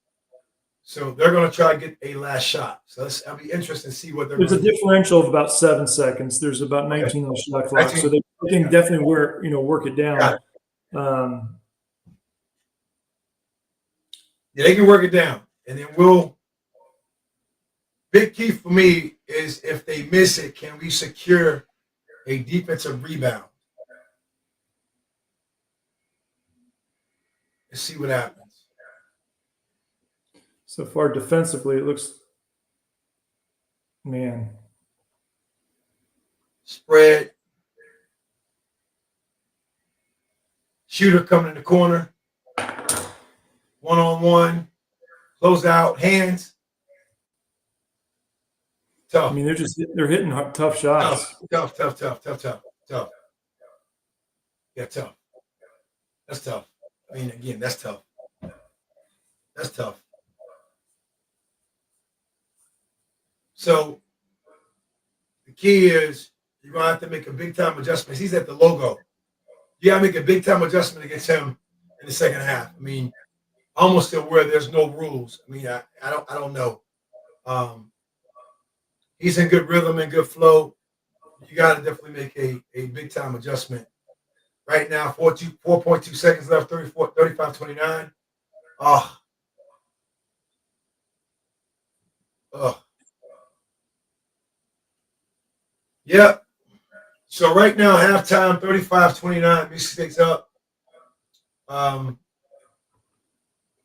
So they're going to try to get a last shot. So it'll be interesting to see what they're There's a going to do. differential of about 7 seconds. There's about 19 on the shot clock, so they can definitely work it down. Yeah, they can work it down, and then big key for me is if they miss it, can we secure a defensive rebound? Let's see what happens. So far, defensively, it looks, man. Spread. Shooter coming in the corner. One-on-one. Close out. Hands. Tough. I mean, they're hitting tough shots. Tough. Yeah, tough. That's tough. I mean, again, that's tough. That's tough. So the key is you're going to have to make a big-time adjustment. He's at the logo. You got to make a big-time adjustment against him in the second half. I mean, almost to where there's no rules. I mean, I don't know. He's in good rhythm and good flow. You got to definitely make a big-time adjustment. Right now, 4.2 seconds left, 35-29. Yep. So right now, halftime, 35-29, Michigan State's up.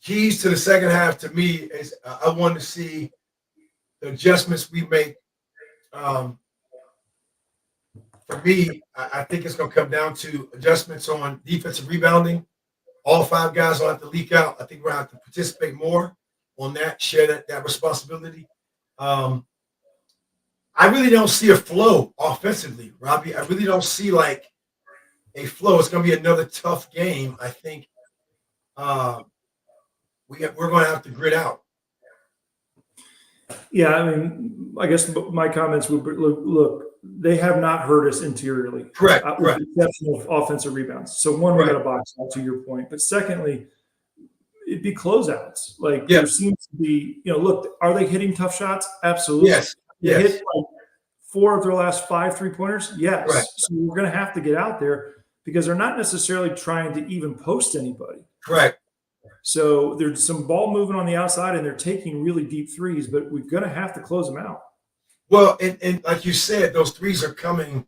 Keys to the second half to me is I want to see the adjustments we make. For me, I think it's going to come down to adjustments on defensive rebounding. All 5 guys will have to leak out. I think we're going to have to participate more on that, share that responsibility. I really don't see a flow offensively, Robbie. I really don't see like a flow. It's going to be another tough game. I think we're going to have to grit out. Yeah, I mean, I guess my comments would be, look, they have not hurt us interiorly. Correct. With the exception of offensive rebounds. So one, we got a box out to your point. But secondly, it'd be closeouts. Like there seems to be, look, are they hitting tough shots? Absolutely. Yes. They hit like 4 of their last 5 3-pointers? Yes. Right. So we're going to have to get out there because they're not necessarily trying to even post anybody. Correct. So there's some ball movement on the outside, and they're taking really deep threes, but we're going to have to close them out. Well, and like you said, those threes are coming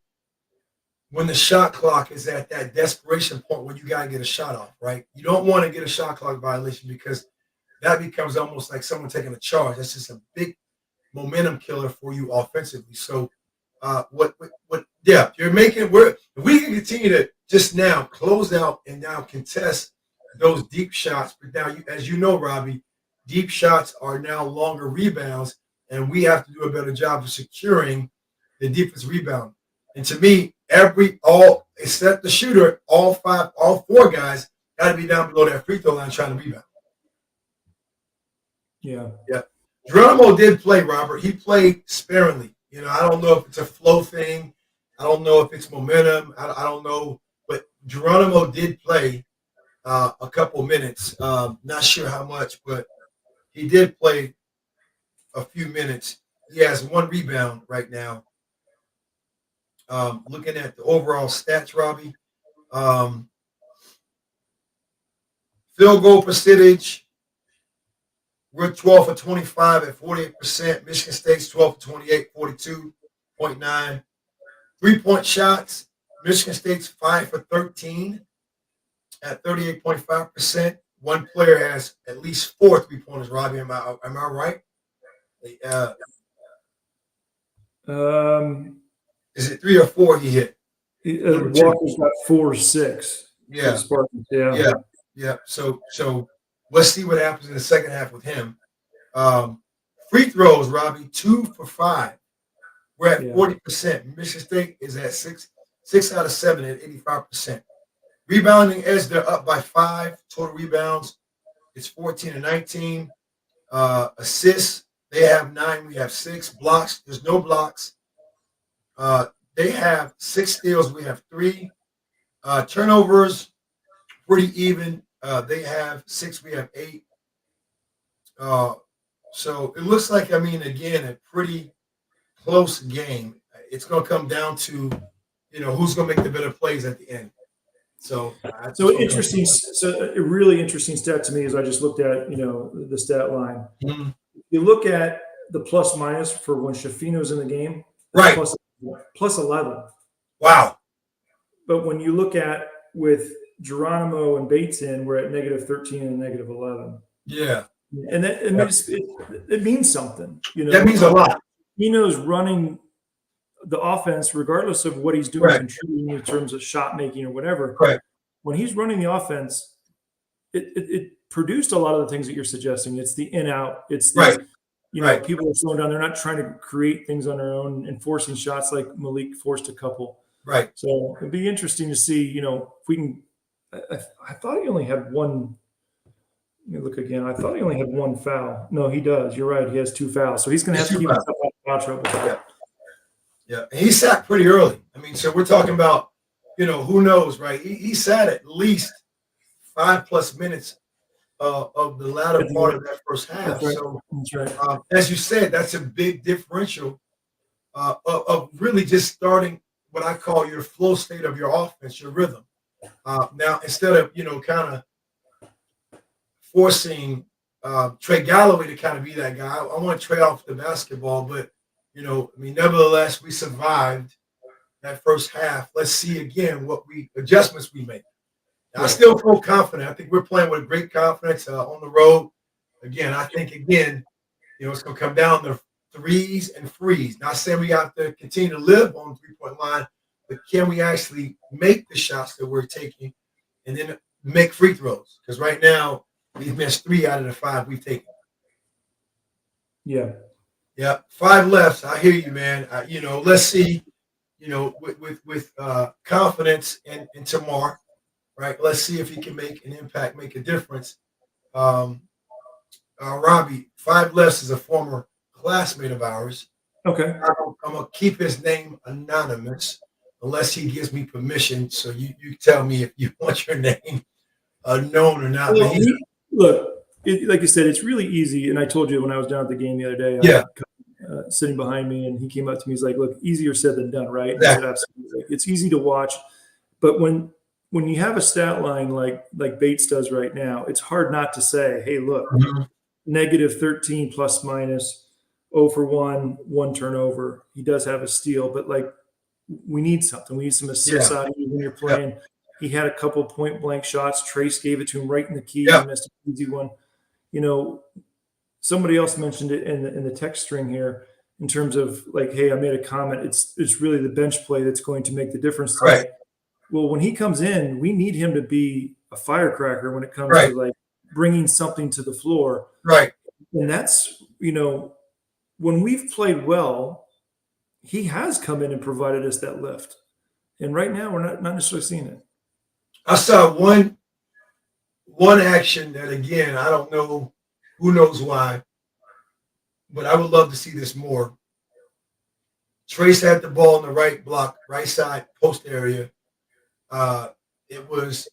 when the shot clock is at that desperation point where you got to get a shot off, right? You don't want to get a shot clock violation because that becomes almost like someone taking a charge. That's just a big momentum killer for you offensively. So you're making if we can continue to just now close out and now contest those deep shots, but now as you know, Robbie, deep shots are now longer rebounds, and we have to do a better job of securing the defensive rebound. And to me, except the shooter, all 4 guys got to be down below that free throw line trying to rebound. Yeah. Geronimo did play, Robert. He played sparingly. I don't know if it's a flow thing. I don't know if it's momentum. I don't know. But Geronimo did play a couple minutes. Not sure how much, but he did play a few minutes. He has 1 rebound right now. Looking at the overall stats, Robbie. Field goal percentage. We're 12 for 25 at 48%. Michigan State's 12 for 28, 42.9. 3-point shots. Michigan State's 5 for 13 at 38.5%. One player has at least 4 3-pointers, Robbie. Am I right? Is it 3 or 4 he hit? Walker's got 4 or 6. Yeah. Yeah. So let's see what happens in the second half with him. Free throws, Robbie, 2 for 5. We're at Yeah. 40%. Michigan State is at 6 out of 7 at 85%. Rebounding edge, they're up by 5. Total rebounds, it's 14 and 19. Assists, they have 9. We have 6. Blocks, there's no blocks. They have 6 steals. We have 3. Turnovers, pretty even. They have 6. We have 8. So it looks like, I mean, again, a pretty close game. It's going to come down to, who's going to make the better plays at the end. So interesting. So a really interesting stat to me is I just looked at, the stat line. Mhm. You look at the plus minus for when Shafino's in the game, Right. plus 11. Wow. But when you look at with Geronimo and Bates in, we're at -13 and -11. Yeah. And that it means something. That means a lot. Shafino's running the offense, regardless of what he's doing, Right. contributing in terms of shot making or whatever. Right. When he's running the offense, it produced a lot of the things that you're suggesting. It's the in out. It's the, Right. Right. people are slowing down. They're not trying to create things on their own and forcing shots like Malik forced a couple. Right. So it'd be interesting to see, if we can. I thought he only had one. Let me look again. I thought he only had one foul. No, he does. You're right. He has 2 fouls. So he's going to have to keep himself out of foul trouble. Yeah. Yeah. And he sat pretty early. I mean, so we're talking about, who knows, right? He sat at least 5+ minutes of the latter part of that first half. That's right. So, That's right. as you said, that's a big differential of really just starting what I call your flow state of your offense, your rhythm. Now, instead of, kind of forcing Trey Galloway to kind of be that guy, I want to trade off the basketball, but, nevertheless, we survived that first half. Let's see again what adjustments we make. Now, I still feel confident. I think we're playing with great confidence on the road. Again, I think, it's going to come down to threes and frees. Not saying we have to continue to live on the three-point line, but can we actually make the shots that we're taking and then make free throws? Because right now, we've missed 3 out of the 5 we've taken. Yeah. Yeah, 5 left. I hear you, man. Let's see, with confidence in Tamar, right? Let's see if he can make an impact, make a difference. Robbie, 5 left is a former classmate of ours. Okay. I'm going to keep his name anonymous unless he gives me permission. So you tell me if you want your name known or not. Well, look, like you said, it's really easy. And I told you when I was down at the game the other day, yeah. Sitting behind me, and he came up to me. He's like, "Look, easier said than done, right?" Exactly. I said, "Absolutely. It's easy to watch, but when you have a stat line like Bates does right now, it's hard not to say, hey, look, -13 plus minus, 0 for 1 turnover. He does have a steal, but we need something. We need some assists out of you when you're playing." Yeah. He had a couple point blank shots. Trace gave it to him right in the key. Yeah. He missed an easy one. Somebody else mentioned it in the text string here in terms of hey, I made a comment. It's really the bench play that's going to make the difference tonight. Right. Well, when he comes in, we need him to be a firecracker when it comes to bringing something to the floor. Right. And that's, when we've played well, he has come in and provided us that lift. And right now we're not necessarily seeing it. I saw one action that, again, I don't know, who knows why, but I would love to see this more. Trace had the ball in the right block, right side post area. It was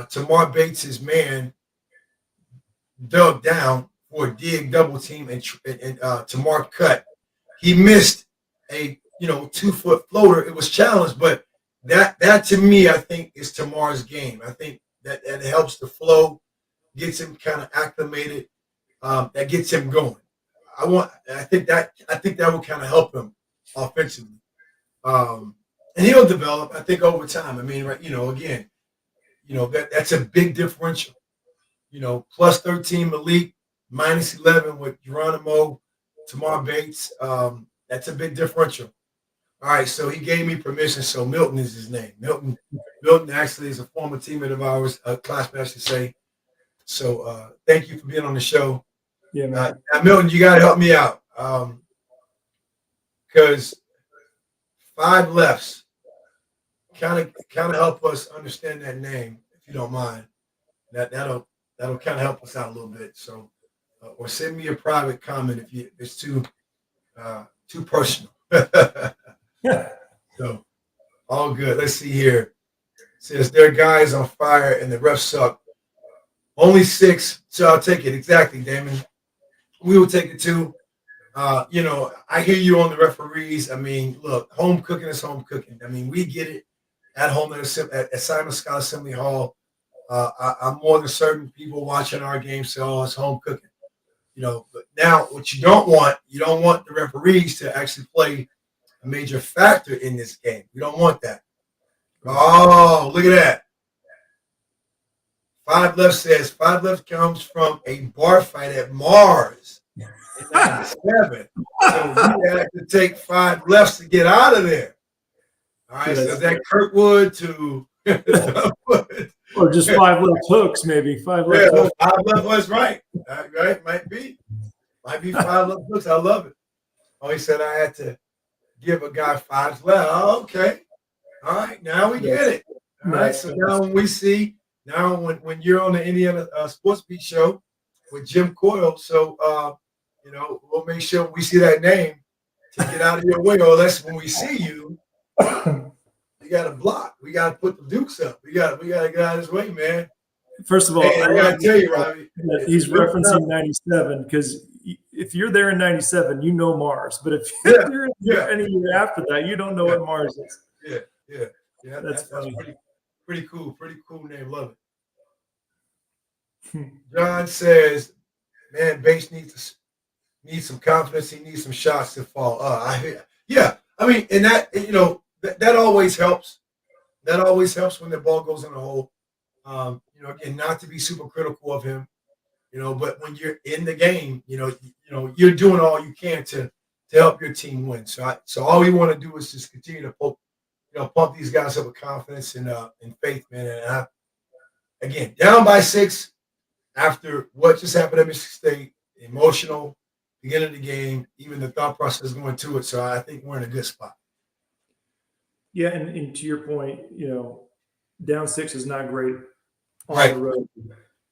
Tamar Bates' man dug down for a dig double team, and Tamar cut. He missed a 2-foot floater. It was challenged, but that to me, I think, is Tamar's game. I think that helps the flow, gets him kind of acclimated, that gets him going. I think that will kind of help him offensively. And he'll develop, I think, over time. I mean, again, that's a big differential. Plus 13 Malik, -11 with Geronimo, Tamar Bates. That's a big differential. All right, so he gave me permission. So Milton is his name. Milton actually is a former teammate of ours, a classmate, I should say. So thank you for being on the show. Yeah, man. Now, Milton, you got to help me out because Five Lefts. Kind of help us understand that name, if you don't mind. That'll kind of help us out a little bit. So, or send me a private comment if it's too personal. Yeah. So, all good. Let's see here. It says their guy is on fire and the refs suck. Only 6, so I'll take it. Exactly, Damon. We will take it too. I hear you on the referees. I mean, look, home cooking is home cooking. I mean, we get it at home at Simon Scott Assembly Hall. I'm more than certain people watching our game say, "Oh, it's home cooking." But now what you don't want the referees to actually play a major factor in this game. You don't want that. Oh, look at that. Five Left says Five Left comes from a bar fight at Mars in '97. So you had to take 5 lefts to get out of there. All right, so is that Kirkwood to or just 5 left hooks, maybe 5 left hooks. 5 left was right. Right, might be 5 left hooks. I love it. Oh, he said I had to give a guy 5 left. Oh, okay. All right, now we get it. All right, so now when you're on the Indiana Sports Beat show with Jim Coyle, so we'll make sure we see that name to get out of your way, or else when we see you, we got to block. We got to put the dukes up. We got to get out of his way, man. First of all, I got to tell you, Robbie, he's referencing '97 because if you're there in '97, you know Mars. But if you're there any year after that, you don't know what Mars is. Yeah. That's funny. Pretty cool. Pretty cool name. Love it. John says, "Man, Bates needs some confidence. He needs some shots to fall." I mean, and that that always helps. That always helps when the ball goes in the hole. Again, not to be super critical of him, but when you're in the game, you're doing all you can to help your team win. So all we want to do is just continue to pump these guys up with confidence and faith, man. And again, down by 6 after what just happened at Michigan State, emotional beginning of the game, even the thought process going to it. So I think we're in a good spot. Yeah, and to your point, down 6 is not great on Right. the road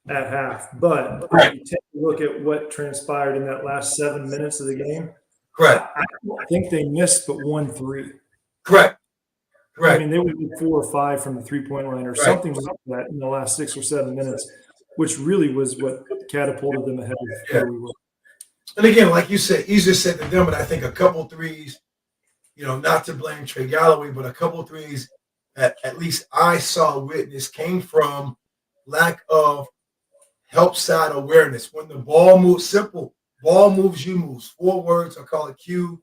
at half. But Right. if you take a look at what transpired in that last 7 minutes of the game, Correct. I think they missed but 1 3. Correct. I mean, they would be 4 or 5 from the 3-point line or Right. something like that in the last 6 or 7 minutes, which really was what catapulted them ahead of where we were. And again, like you said, easier said than done, but I think a couple threes, not to blame Trey Galloway, but a couple threes that at least I saw witness came from lack of help side awareness. When the ball moves, simple, ball moves, you move. 4 words, I call it Q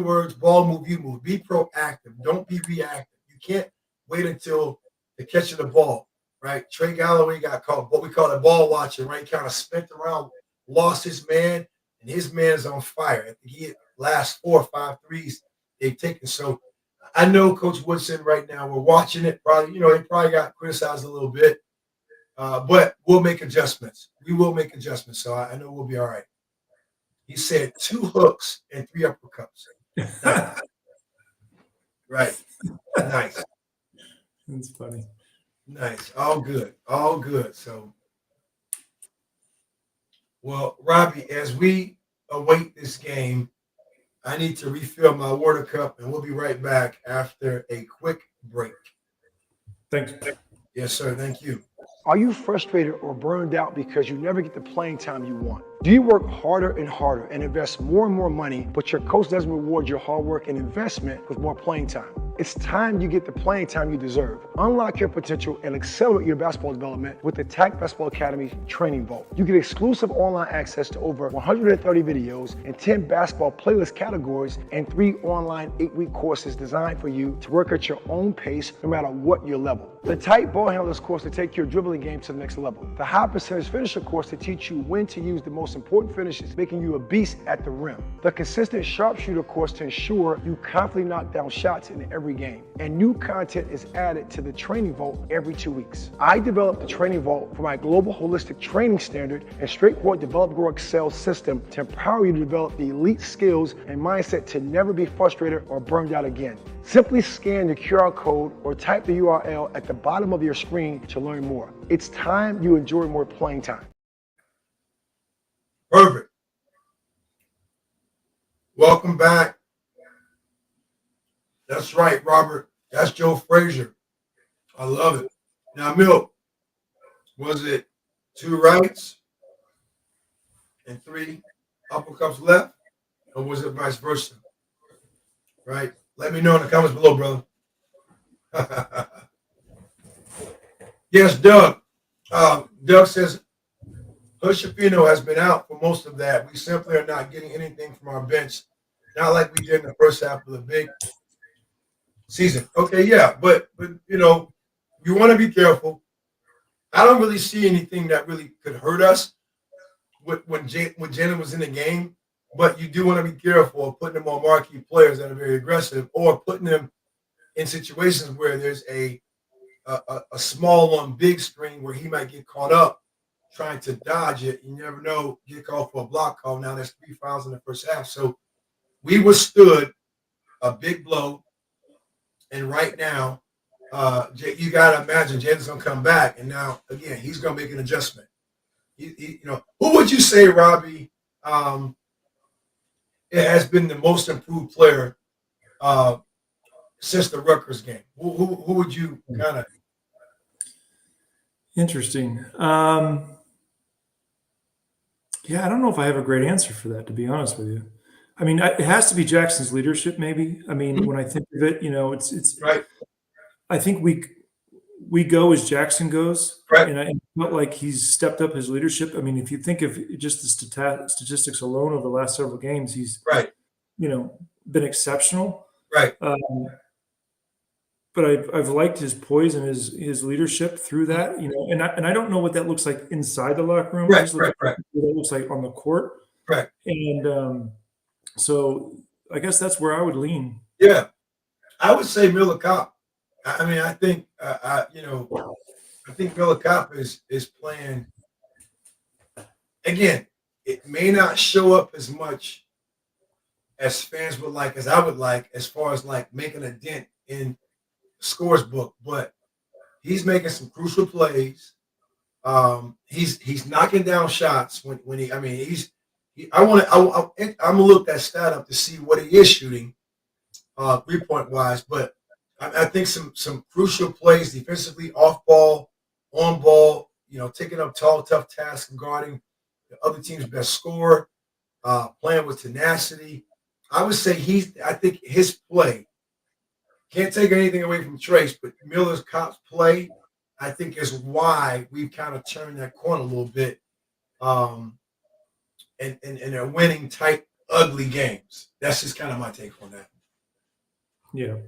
words, ball move, you move. Be proactive. Don't be reactive. You can't wait until the catch of the ball, right? Trey Galloway got caught, what we call a ball watching, right? Kind of spent around, lost his man, and his man is on fire. I think he had last 4 or 5 threes they've taken. So I know Coach Woodson right now, we're watching it. Probably, he probably got criticized a little bit, but we'll make adjustments. We will make adjustments. So I know we'll be all right. He said 2 hooks and 3 uppercuts. Nice. Right. Nice. That's funny. Nice. All good. All good. So, well, Robbie, as we await this game, I need to refill my water cup, and we'll be right back after a quick break. Thanks. Yes, sir. Thank you. Are you frustrated or burned out because you never get the playing time you want? Do you work harder and harder and invest more and more money, but your coach doesn't reward your hard work and investment with more playing time? It's time you get the playing time you deserve. Unlock your potential and accelerate your basketball development with the TAC Basketball Academy Training Vault. You get exclusive online access to over 130 videos and 10 basketball playlist categories and 3 online 8-week courses designed for you to work at your own pace no matter what your level. The tight ball handlers course to take your dribbling game to the next level. The high percentage finisher course to teach you when to use the most important finishes, making you a beast at the rim. The consistent sharpshooter course to ensure you confidently knock down shots in every game. And new content is added to the Training Vault every 2 weeks. I developed the Training Vault for my global holistic training standard and straightforward develop, grow, excel system to empower you to develop the elite skills and mindset to never be frustrated or burned out again. Simply scan the QR code or type the URL at the bottom of your screen to learn more. It's time you enjoy more playing time. Perfect. Welcome back. That's right, Robert. That's Joe Frazier. I love it. Now, Milt, was it 2 rights and 3 uppercuts left, or was it vice versa? Right? Let me know in the comments below, brother. Yes, Doug. Doug says Hoosier has been out for most of that. We simply are not getting anything from our bench, not like we did in the first half of the big season. Okay, yeah, but you know, you want to be careful. I don't really see anything that really could hurt us when Jalen was in the game, but you do want to be careful of putting them on marquee players that are very aggressive, or putting them in situations where there's a small on big screen where he might get caught up trying to dodge it. You never know, get called for a block call. Now there's 3 fouls in the first half. So we withstood a big blow. And right now, you got to imagine Jaden's going to come back. And now, again, he's going to make an adjustment. You know, who would you say, Robbie, it has been the most improved player since the Rutgers game? Who would you kind of? Interesting. Yeah, I don't know if I have a great answer for that, to be honest with you. I mean, it has to be Jackson's leadership, maybe. I mean, when I think of it, you know, it's. Right. I think we go as Jackson goes, Right. and I felt like he's stepped up his leadership. I mean, if you think of just the statistics alone over the last several games, he's right. You know, been exceptional. Right. But I've liked his poise and his leadership through that, you know, and I don't know what that looks like inside the locker room. I just look at what it looks like on the court. Right. And so I guess that's where I would lean. Yeah, I would say Miller Kopp. I mean, I think I think Miller Kopp is playing. Again, it may not show up as much as fans would like, as I would like, as far as like making a dent in scores book, but he's making some crucial plays. He's knocking down shots when he. I mean, I'm gonna look that stat up to see what he is shooting, 3-point wise. But I think some crucial plays defensively, off ball, on ball. You know, taking up tall, tough tasks and guarding the other team's best scorer, playing with tenacity. I would say I think his play. Can't take anything away from Trace, but Miller's Kopp's play, I think, is why we've kind of turned that corner a little bit, and they're winning tight, ugly games. That's just kind of my take on that. Yeah.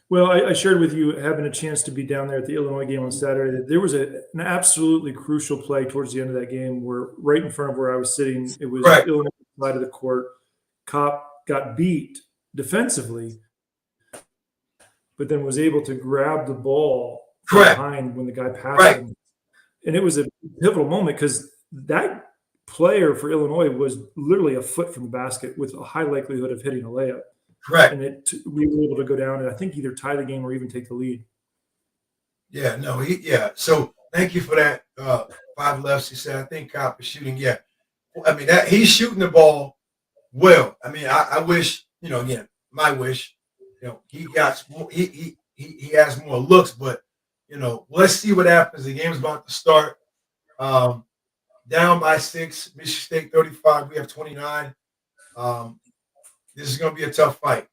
Well, I shared with you, having a chance to be down there at the Illinois game on Saturday, that there was an absolutely crucial play towards the end of that game where right in front of where I was sitting, it was Illinois side of the court. Kopp got beat defensively, but then was able to grab the ball from behind when the guy passed him. And it was a pivotal moment because that player for Illinois was literally a foot from the basket with a high likelihood of hitting a layup. Correct. And we were able to go down and I think either tie the game or even take the lead. Yeah, no, So thank you for that. 5 lefts, he said. I think Kopp is shooting. Yeah. I mean, he's shooting the ball well. I mean, I wish, you know, again, my wish, you know, he got more, he has more looks, but you know, let's see what happens. The game's about to start. Down by 6, Michigan State 35. We have 29. This is going to be a tough fight.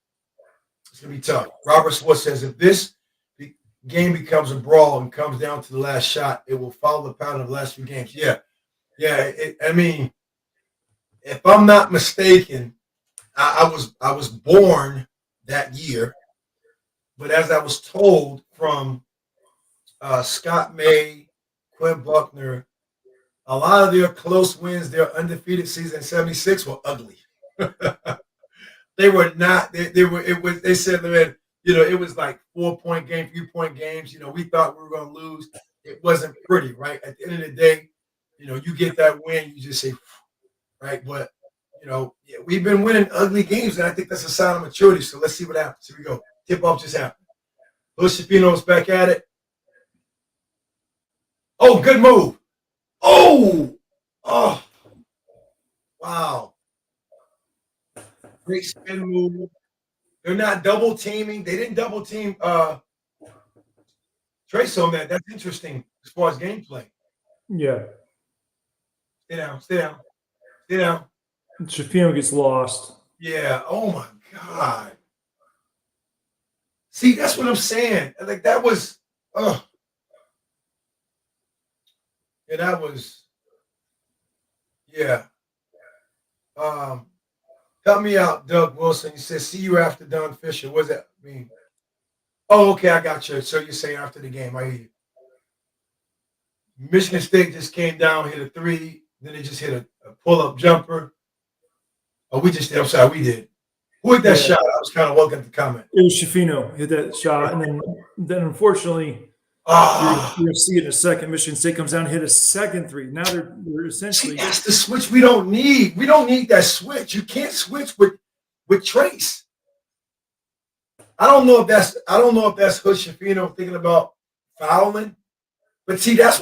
It's going to be tough. Robert Swartz says if this game becomes a brawl and comes down to the last shot, it will follow the pattern of the last few games. Yeah. I mean, if I'm not mistaken, I was born that year, but as I was told from Scott May, Quinn Buckner, a lot of their close wins, their undefeated season in '76 were ugly. They were not. They were. It was. They said that, you know, it was like 4-point game, 3-point games. You know, we thought we were going to lose. It wasn't pretty, right? At the end of the day, you know, you get that win, you just say, right? But you know, we've been winning ugly games, and I think that's a sign of maturity. So let's see what happens. Here we go. Tip-off just happened. Luciano's back at it. Oh, good move. Oh, wow. Great spin move. They're not double teaming. They didn't double team Trace on that. That's interesting as far as gameplay. Yeah. Stay down, stay down, stay down. Shafino gets lost. Yeah. Oh my God. See, that's what I'm saying. Like that was, yeah, that was, yeah. Help me out, Doug Wilson. He says, "See you after Don Fisher." What does that mean? Oh, okay, I got you. So you're saying after the game? I hear you. Michigan State just came down, hit a three, then they just hit a pull-up jumper. Oh, we just did. I'm sorry, we did. Who hit that shot? I was kind of looking at the comment. It was Shafino hit that shot, and then unfortunately, you're going to see it in a second. Michigan State comes down and hit a second three. Now they're essentially. See, that's the switch we don't need. We don't need that switch. You can't switch with Trace. I don't know if that's Hood Shafino thinking about fouling, but see, that's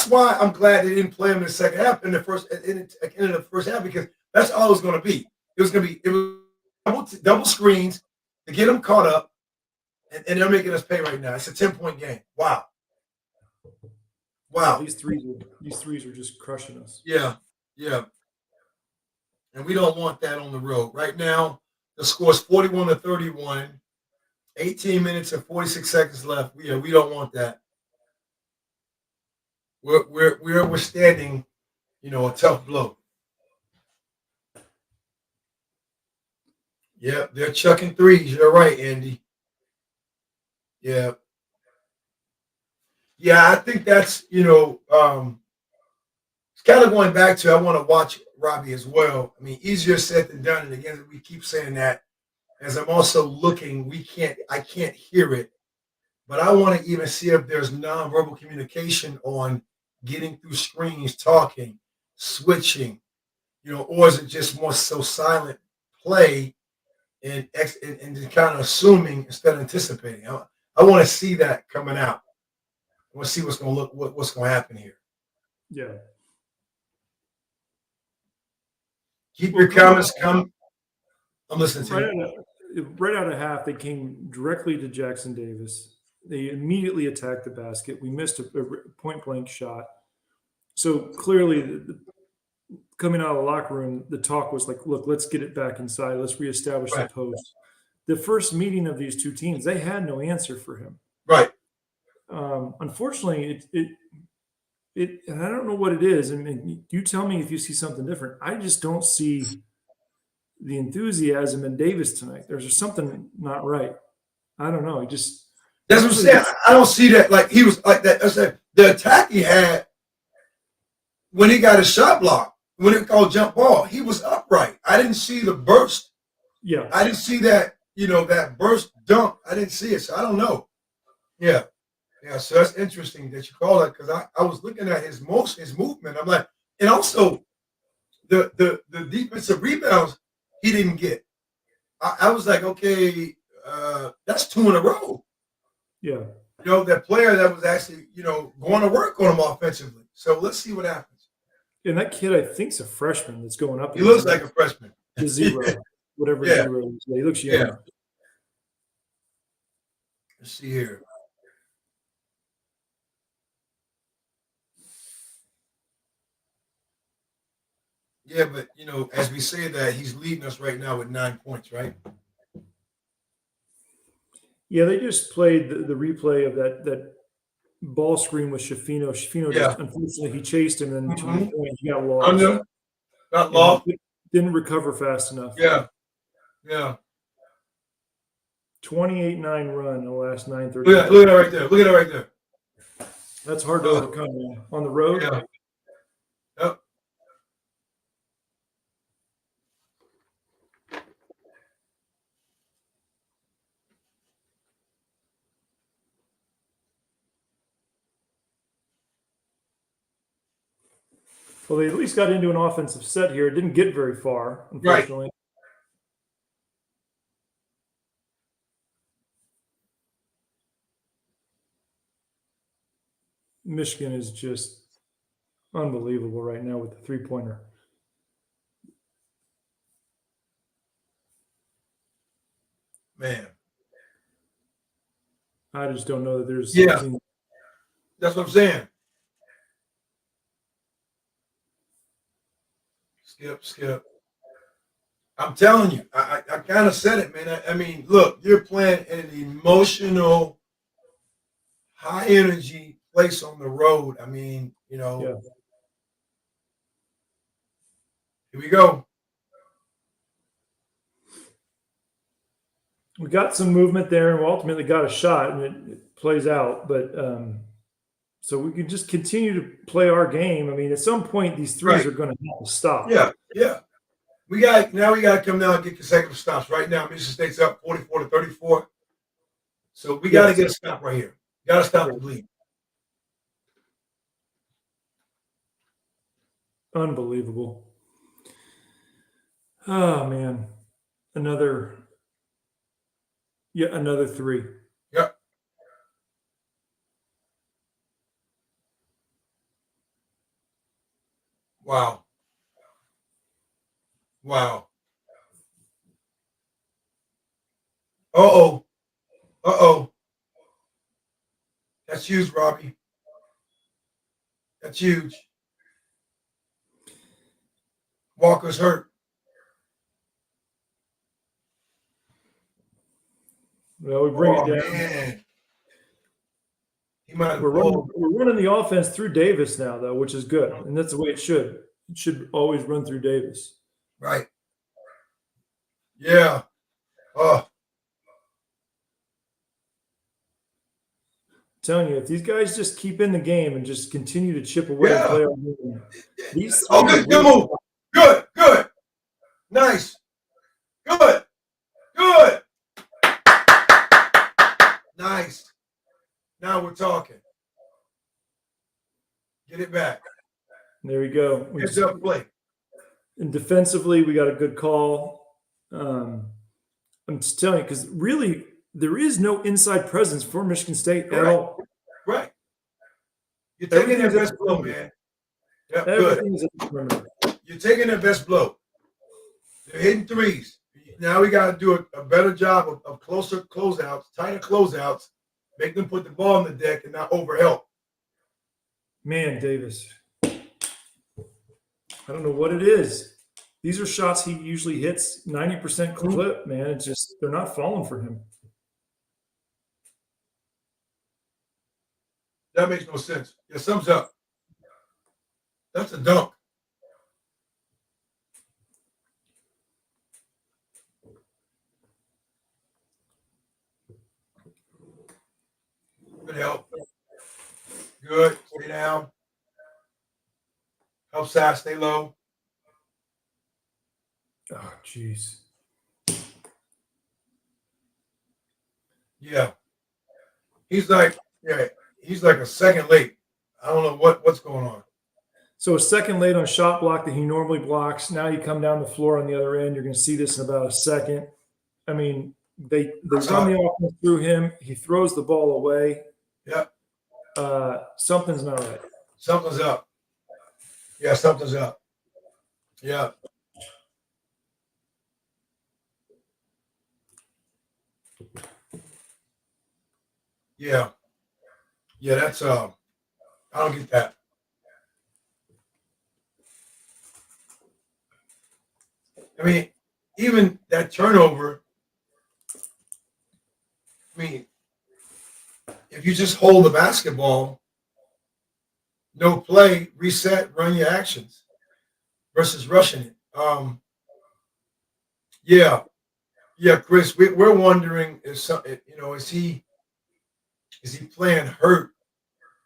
why I'm glad they didn't play him in the second half in the first half, because that's all it was going to be. It was double screens to get them caught up, and they're making us pay right now. It's a 10-point game. Wow. These threes are just crushing us. Yeah. And we don't want that on the road. Right now, the score is 41-31, 18 minutes and 46 seconds left. We don't want that. We're withstanding, a tough blow. Yeah, they're chucking threes. You're right, Andy. Yeah. Yeah, I think that's, it's kind of going back to, I want to watch Robbie as well. I mean, easier said than done. And again, we keep saying that. As I'm also looking, I can't hear it, but I want to even see if there's nonverbal communication on getting through screens, talking, switching, or is it just more so silent play and just kind of assuming instead of anticipating? I want to see that coming out. I want to see what's going to happen here. Yeah. Keep your comments coming. I'm listening to you. Right out of half, they came directly to Jackson Davis. They immediately attacked the basket. We missed a point-blank shot. So clearly, coming out of the locker room, the talk was like, look, let's get it back inside. Let's reestablish the post. The first meeting of these two teams, they had no answer for him. Right. Unfortunately, and I don't know what it is. I mean, you tell me if you see something different. I just don't see the enthusiasm in Davis tonight. There's something not right. I don't know. That's what I'm saying. I don't see that. Like he was like that. I said the attack he had when he got his shot blocked, when it called jump ball, he was upright. I didn't see the burst. Yeah. I didn't see that, that burst dunk. I didn't see it. So I don't know. Yeah. Yeah. So that's interesting that you call that, because I was looking at his movement. I'm like, and also the defensive rebounds he didn't get. I was like, okay, that's 2 in a row. Yeah. That player that was actually, going to work on him offensively. So let's see what happens. And that kid, I think, is a freshman that's going up. He looks like a freshman. The zero, whatever zero is. He looks young. Yeah. Let's see here. Yeah, but, as we say that, he's leading us right now with 9 points, right? Yeah, they just played the replay of that ball screen with Shafino. Shafino, unfortunately, he chased him, and to the point, he got lost. Got lost. Didn't recover fast enough. Yeah. 28-9 run in the last 9:30. Look at that right there. Look at that right there. That's hard to overcome, man. On the road. Yeah. Yep. Well, they at least got into an offensive set here. It didn't get very far, unfortunately. Michigan is just unbelievable right now with the 3-pointer. Man. I just don't know that there's something. That's what I'm saying. Skip. I'm telling you, I kind of said it, man. I mean, look, you're playing in an emotional, high energy place on the road. I mean, here we go. We got some movement there, and we ultimately got a shot, and it plays out. But so we can just continue to play our game. I mean, at some point, these threes are going to have to stop. Yeah. We got to come down and get consecutive stops. Right now, Michigan State's up 44-34. So we got to get a stop right here. Got to stop the bleed. Unbelievable. Oh man, another three. Yep. Wow. Uh-oh. That's huge, Robbie. That's huge. Walker's hurt. Well, we bring it down. Man. He might have we're running the offense through Davis now, though, which is good. And that's the way it should. It should always run through Davis. Right. Yeah. I'm telling you, if these guys just keep in the game and just continue to chip away and play our game, good move. Good. Nice. Good. Nice. Now we're talking. Get it back. There we go. Heads up play. And defensively, we got a good call. I'm just telling you, because really, there is no inside presence for Michigan State at all. Right. You're taking their best blow, man. Yep, everything's at the perimeter. You're taking their best blow. They're hitting threes. Now we got to do a better job of closer closeouts, tighter closeouts, make them put the ball on the deck and not overhelp. Man, Davis. I don't know what it is. These are shots he usually hits 90% clip, man. It's just they're not falling for him. That makes no sense. Yeah, thumbs up. That's a dunk. Good help. Good. Stay down. Help side, stay low. Oh, jeez. Yeah. He's like a second late. I don't know what's going on. So a second late on a shot block that he normally blocks. Now you come down the floor on the other end. You're going to see this in about a second. I mean, they run the offense through him. He throws the ball away. Yep. Something's not right. Something's up. Yeah, something's up. Yeah. Yeah. Yeah, that's I don't get that. I mean, even that turnover, I mean, if you just hold the basketball, no play, reset, run your actions versus rushing it. Yeah, Chris, we're wondering if is he playing hurt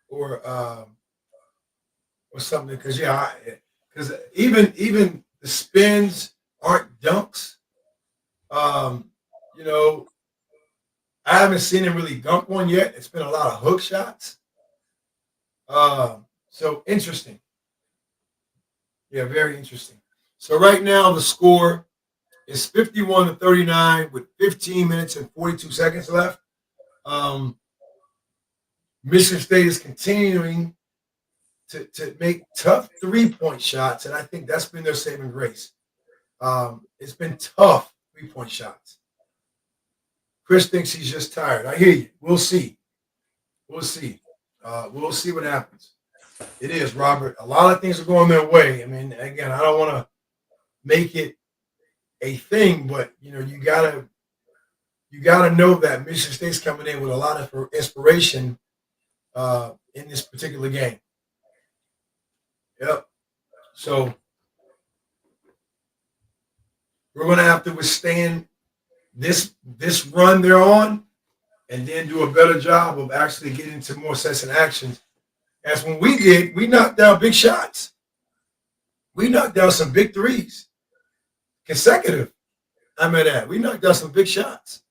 or something? Because even the spins aren't dunks. I haven't seen him really dunk one yet. It's been a lot of hook shots. So interesting. Yeah, very interesting. So right now the score is 51-39 with 15 minutes and 42 seconds left. Michigan State is continuing to make tough 3-point shots, and I think that's been their saving grace. It's been tough 3-point shots. Chris thinks he's just tired. I hear you. We'll see. We'll see. We'll see what happens. It is, Robert. A lot of things are going their way. I mean, again, I don't want to make it a thing, but you gotta know that Michigan State's coming in with a lot of inspiration in this particular game. Yep. So we're going to have to withstand this run they're on, and then do a better job of actually getting to more sets and actions. As when we did, we knocked down big shots. We knocked down some big threes, consecutive. We knocked down some big shots.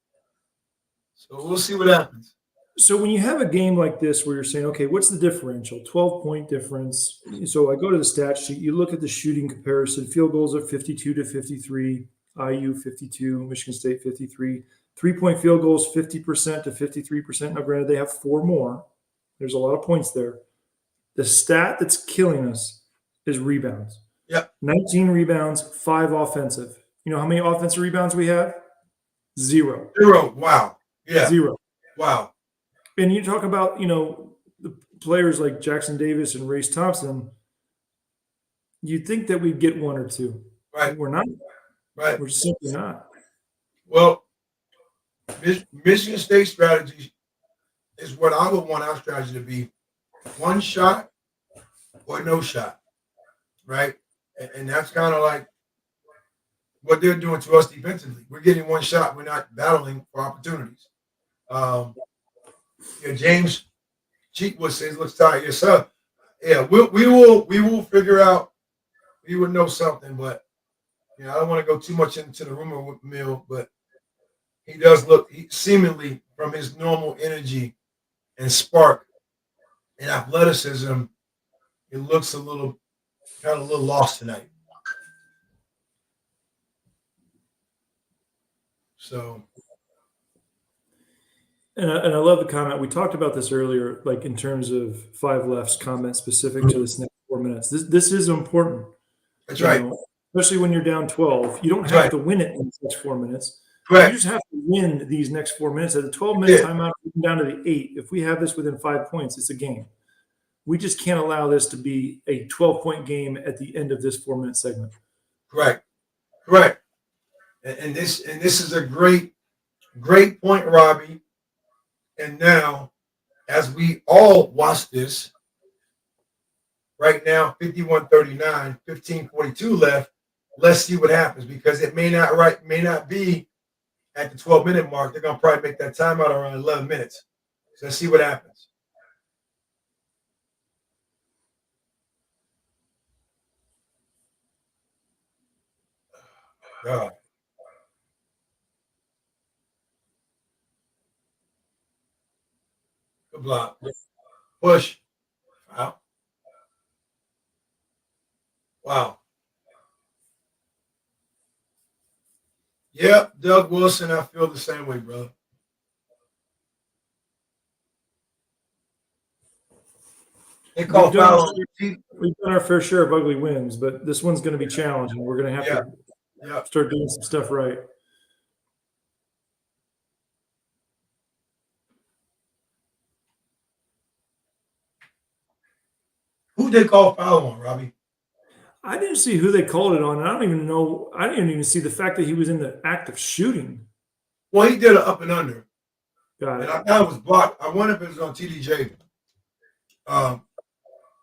So we'll see what happens. So when you have a game like this where you're saying, okay, what's the differential? 12-point difference. So I go to the stat sheet, you look at the shooting comparison. Field goals are 52 to 53, IU 52, Michigan State 53. 3-point field goals 50% to 53%. Now, granted, they have 4 more. There's a lot of points there. The stat that's killing us is rebounds. Yep. 19 rebounds, 5 offensive. You know how many offensive rebounds we have? 0. 0. Wow. Yeah. 0. Wow. And you talk about, the players like Jackson Davis and Race Thompson, you'd think that we'd get 1 or 2. Right. We're not. Right. We're simply not. Well, Michigan State strategy is what I would want our strategy to be: 1 shot or no shot, right? And that's kind of like what they're doing to us defensively. We're getting 1 shot. We're not battling for opportunities. James Cheatwood says, "Looks tired." Yes, sir. Yeah, we will figure out. We would know something, but I don't want to go too much into the rumor mill, but he does look seemingly from his normal energy and spark and athleticism, it looks a little lost tonight. So, and I love the comment. We talked about this earlier, like in terms of Five Left's comment specific to this next 4 minutes. This is important. That's right. Especially when you're down 12. You don't have to win it in the next 4 minutes. Correct. You just have to win these next 4 minutes. At the 12-minute timeout, down to the 8. If we have this within 5 points, it's a game. We just can't allow this to be a 12-point game at the end of this 4-minute segment. Correct. And this is a great point, Robbie. And now, as we all watch this, right now, 51-39, 15:42 left. Let's see what happens, because it may not be at the 12-minute mark. They're gonna probably make that timeout around 11 minutes. So let's see what happens. God. Good block. Push. Wow. Yep, Doug Wilson, I feel the same way, brother. They call foul. We've done our fair share of ugly wins, but this one's going to be challenging. We're going to have to start doing some stuff right. Who they call foul on, Robbie? I didn't see who they called it on. I don't even know. I didn't even see the fact that he was in the act of shooting. Well, he did an up and under. Got it. And I thought it was blocked. I wonder if it was on TDJ.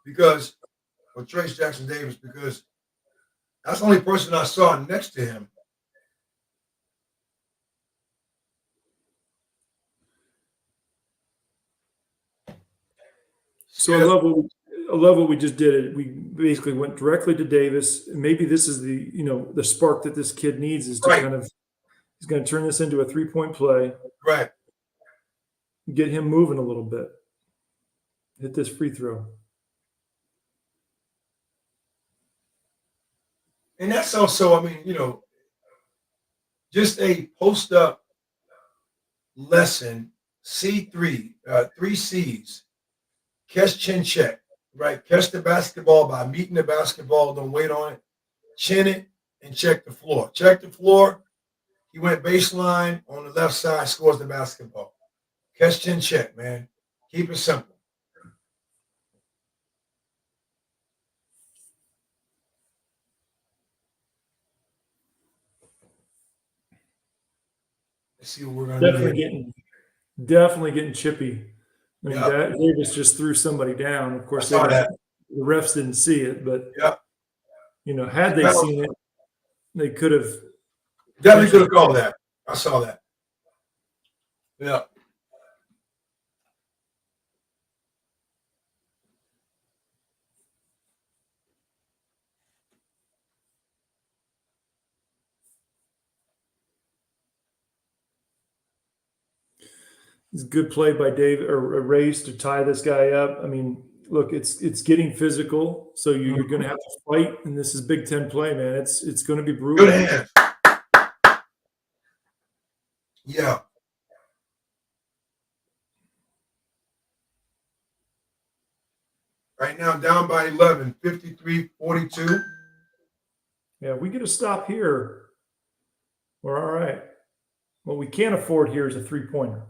Because, or Trace Jackson Davis, because that's the only person I saw next to him. So I love what we just did. We basically went directly to Davis. Maybe this is the spark that this kid needs is to he's going to turn this into a 3-point play. Right. Get him moving a little bit. Hit this free throw. And that's also, just a post-up lesson, C3, 3 C's. catch, chin check, right? Catch the basketball by meeting the basketball, don't wait on it, chin it, and check the floor. Check the floor. He went baseline on the left side, scores the basketball. Catch, chin check, man. Keep it simple. Let's see what we're gonna do here. Definitely getting chippy. I mean, Yep. Davis just threw somebody down. Of I course, saw that. the refs didn't see it, but Yep. had they seen it, they could have Definitely could have called that. I saw that. Yeah. It's a good play by Dave or Race to tie this guy up. I mean, look, it's getting physical, so you're going to have to fight, and this is Big Ten play, man. It's going to be brutal. Good hands. Yeah. Right now, down by 11, 53-42. Yeah, we get a stop here. We're all right. What we can't afford here is a three-pointer.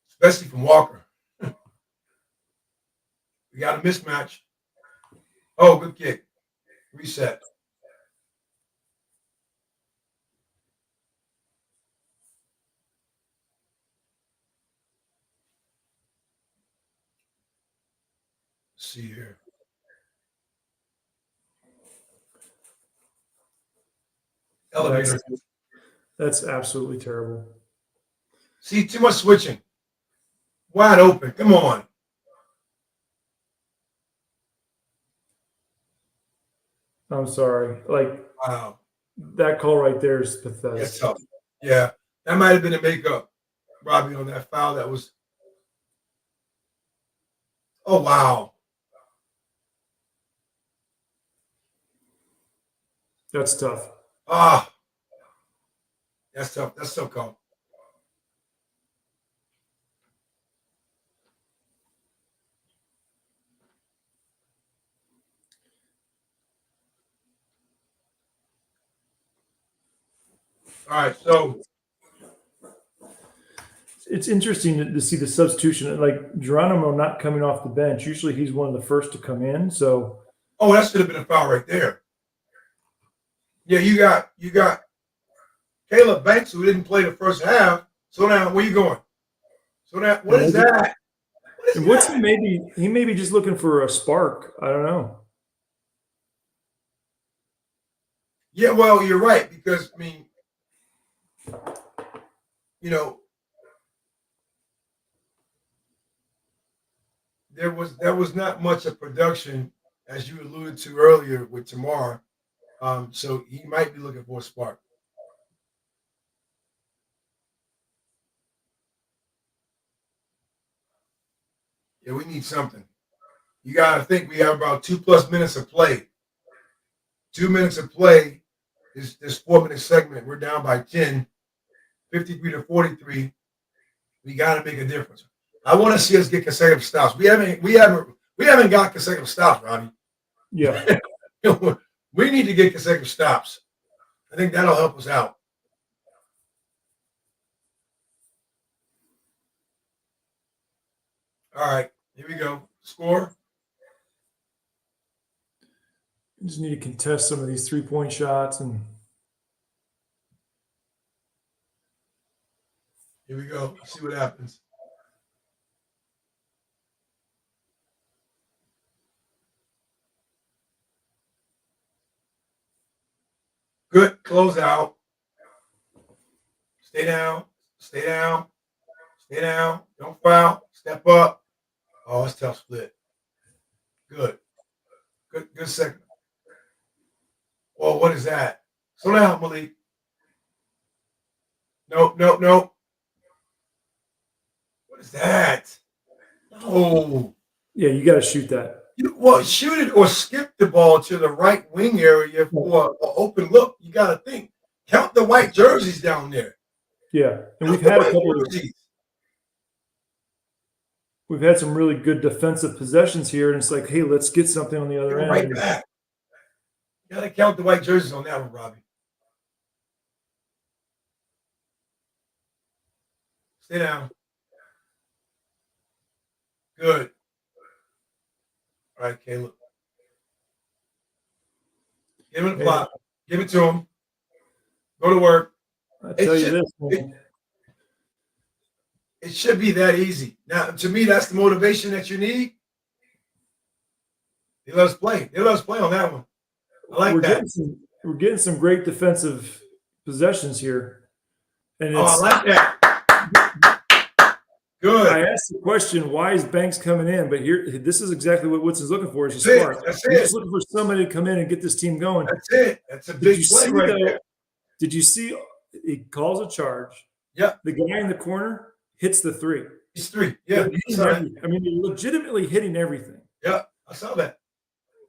Especially from Walker. We got a mismatch. Oh, good kick. Reset. Let's see here. Elevator. That's absolutely terrible. See, too much switching. Wide open. Come on. I'm sorry. Like, Wow. that call right there is pathetic. That's tough. Yeah. That might have been a makeup, Robbie, on that foul that was. Oh, wow. That's tough. Ah. That's tough. That's so call. All right, so it's interesting to see the substitution. Like Geronimo not coming off the bench. Usually he's one of the first to come in. So that should have been a foul right there. Yeah, you got Caleb Banks who didn't play the first half. So now where you going? So now what is that? What's he may be just looking for a spark. I don't know. Yeah, well, you're right, because I mean, there was not much of production, as you alluded to earlier with Tamar. So he might be looking for a spark. Yeah, we need something. You got to think we have about 2+ minutes of play. 2 minutes of play is this 4-minute segment. We're down by 10, 53-43. We got to make a difference. I want to see us get consecutive stops. We haven't got consecutive stops, Ronnie. Yeah. We need to get consecutive stops. I think that'll help us out. All right, here we go. Score. You just need to contest some of these 3-point shots. And here we go. Let's see what happens. Good closeout. Stay down. Stay down. Stay down. Don't foul. Step up. Oh, it's tough split. Good. Good second. Oh, what is that? Slow down, Malik. Nope. What is that? No. Yeah, you got to shoot that. Shoot it or skip the ball to the right wing area for an open look. You got to think. Count the white jerseys down there. Yeah, and we've had a couple of we've had some really good defensive possessions here, and it's like, hey, let's get something on the other Get end. right back. You gotta count the white jerseys on that one, Robbie. Stay down. Good. All right, Caleb. Give him the block. Give it to him. Go to work. I tell you this, man. It should be that easy. Now, to me, that's the motivation that you need. They let us play. They let us play on that one. I like that. We're getting some great defensive possessions here. And I like that. Good. I asked the question, why is Banks coming in? But this is exactly what Woodson's looking for. Is That's smart. That's He's it. just looking for somebody to come in and get this team going. That's it. That's a big play right there. Did you see he calls a charge? Yeah. The guy in the corner hits the three. He's three. Yeah. I mean, he's legitimately hitting everything. Yeah, I saw that.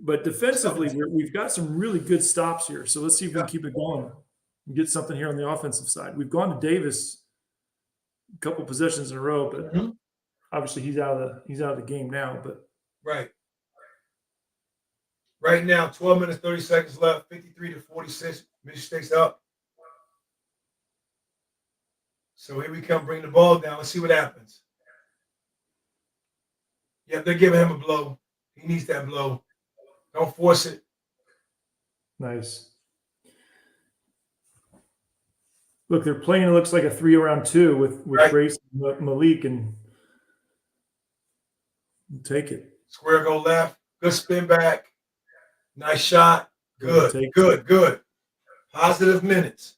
But defensively, we've got some really good stops here. So let's see if we can keep it going and get something here on the offensive side. We've gone to Davis a couple possessions in a row, but obviously he's out of the game now. But right now, 12 minutes, 30 seconds left, 53-46. Michigan State's up. So here we come, bring the ball down. Let's see what happens. Yeah, they're giving him a blow. He needs that blow. Don't force it. Nice. Look, they're playing, it looks like a 3-around-2 with Grace and Malik, and take it. Square go left. Good spin back. Nice shot. Good. Positive minutes.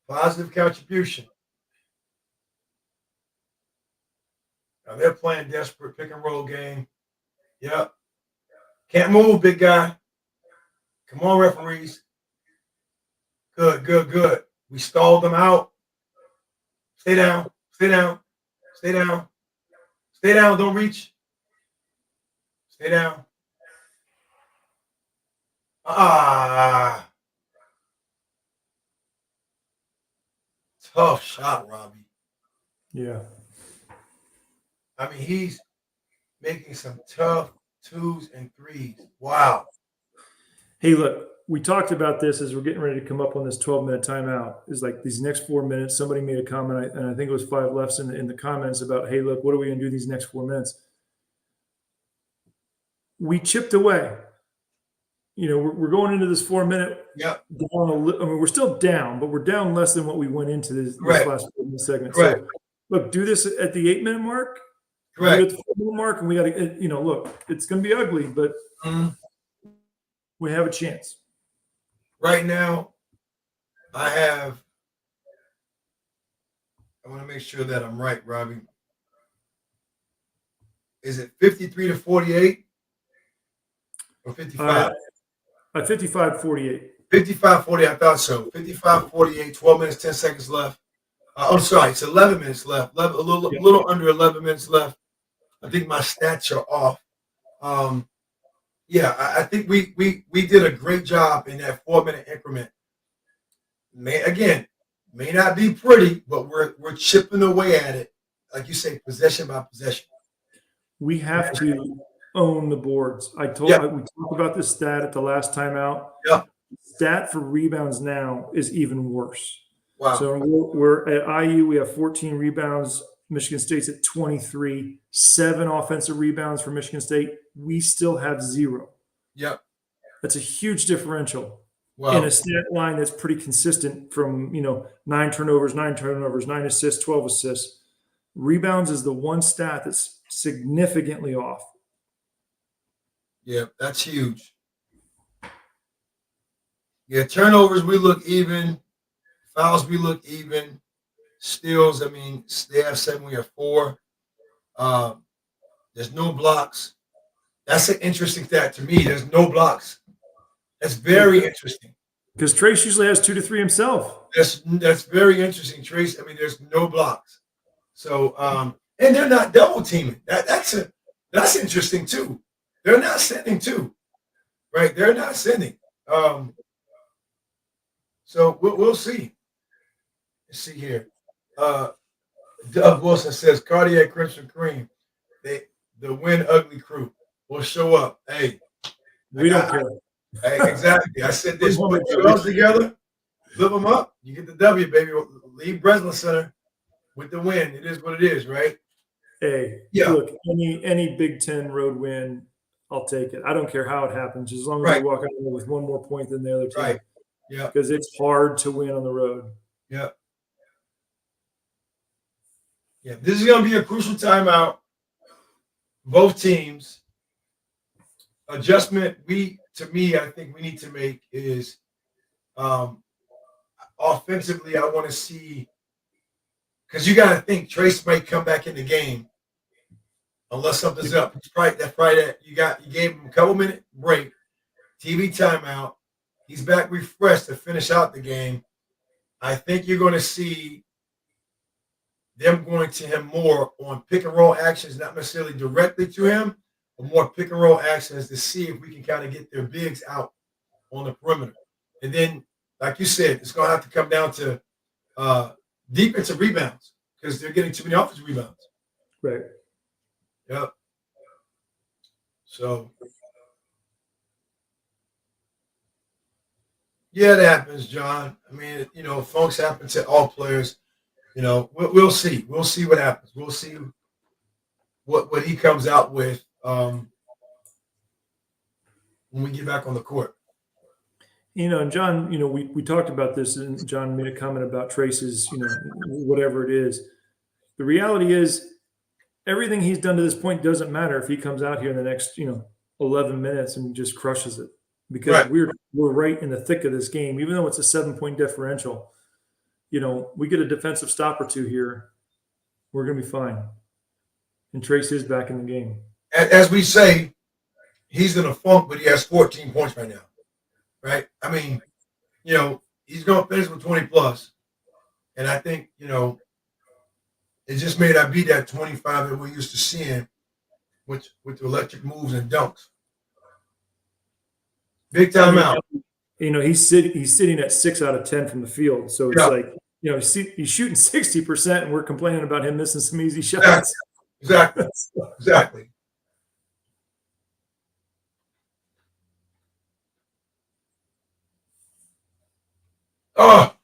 Positive contribution. Now they're playing desperate pick and roll game. Yep. Can't move, big guy. Come on, referees. Good. We stalled them out. Stay down. Don't reach. Stay down. Tough shot, Robbie. Yeah. I mean, he's making some tough 2s and 3s. Wow. Hey, look, we talked about this as we're getting ready to come up on this 12-minute timeout. Is like these next 4 minutes, somebody made a comment, and I think it was Five Lefts in the comments about, hey, look, what are we going to do these next 4 minutes? We chipped away. You know, we're going into this 4-minute. Yep. We're still down, but we're down less than what we went into this last 4-minute segment. Correct. So, look, do this at the 8-minute mark. Correct. At the 4-minute mark, and we got to, look, it's going to be ugly, but we have a chance. Right now, I want to make sure that I'm right, Robbie. Is it 53-48 or 55? 55-48. 55-48, I thought so. 55-48, 12 minutes, 10 seconds left. Sorry, it's 11 minutes left. A little under 11 minutes left. I think my stats are off. I think we did a great job in that 4-minute increment. May not be pretty, but we're chipping away at it, like you say, possession by possession. We have to own the boards. We talked about this stat at the last timeout. Yeah. Stat for rebounds now is even worse. Wow. So we're at IU. We have 14 rebounds. Michigan State's at 23. 7 offensive rebounds for Michigan State. We still have 0. Yep. That's a huge differential. Wow. In a stat line that's pretty consistent from 9 turnovers, 9 assists, 12 assists. Rebounds is the one stat that's significantly off. Yeah, that's huge. Yeah, turnovers, we look even. Fouls, we look even. Steals, I mean, they have 7, we have 4. There's no blocks. That's an interesting stat to me. There's no blocks. That's very interesting. Because Trace usually has 2 to 3 himself. That's very interesting, Trace. I mean, there's no blocks. So, and they're not double teaming. That's interesting too. They're not sending too, right? They're not sending. So we'll see. Let's see here. Doug Wilson says cardiac crimson cream. the win ugly crew will show up. Hey, We don't care. Hey, exactly. I said this: We put want to 12s together, flip them up, you get the W, baby. Leave Breslin Center with the win. It is what it is, right? Hey, Yeah, look, any Big Ten road win, I'll take it. I don't care how it happens, as long as we right, walk out there with one more point than the other right. team, Yeah, because it's hard to win on the road. yeah, yeah. This is going to be a crucial timeout. Both teams adjustment. To me, I think we need to make is um, offensively. I want to see because you got to think Trace might come back in the game unless something's up. It's probably that you gave him a couple minute break, TV timeout. He's back refreshed to finish out the game. I think you're going to see them going to him more on pick and roll actions, not necessarily directly to him, but more pick and roll actions to see if we can kind of get their bigs out on the perimeter. And then, like you said, it's going to have to come down to defensive rebounds because they're getting too many offensive rebounds. Right. Yep. So, yeah, that happens, John. I mean, funks happen to all players. We'll see. We'll see what happens. We'll see what he comes out with when we get back on the court. And John, we talked about this, and John made a comment about Trace's, whatever it is. The reality is, everything he's done to this point doesn't matter if he comes out here in the next, 11 minutes and just crushes it, because Right. we're right in the thick of this game, even though it's a 7-point differential. We get a defensive stop or two here, we're going to be fine. And Trace is back in the game. As we say, he's in a funk, but he has 14 points right now. Right? I mean, he's going to finish with 20 plus. And I think, it just may not be that 25 that we're used to seeing with the electric moves and dunks. Big time out. He's sitting at 6 out of 10 from the field. So it's like, he's shooting 60%, and we're complaining about him missing some easy shots. Exactly. Oh,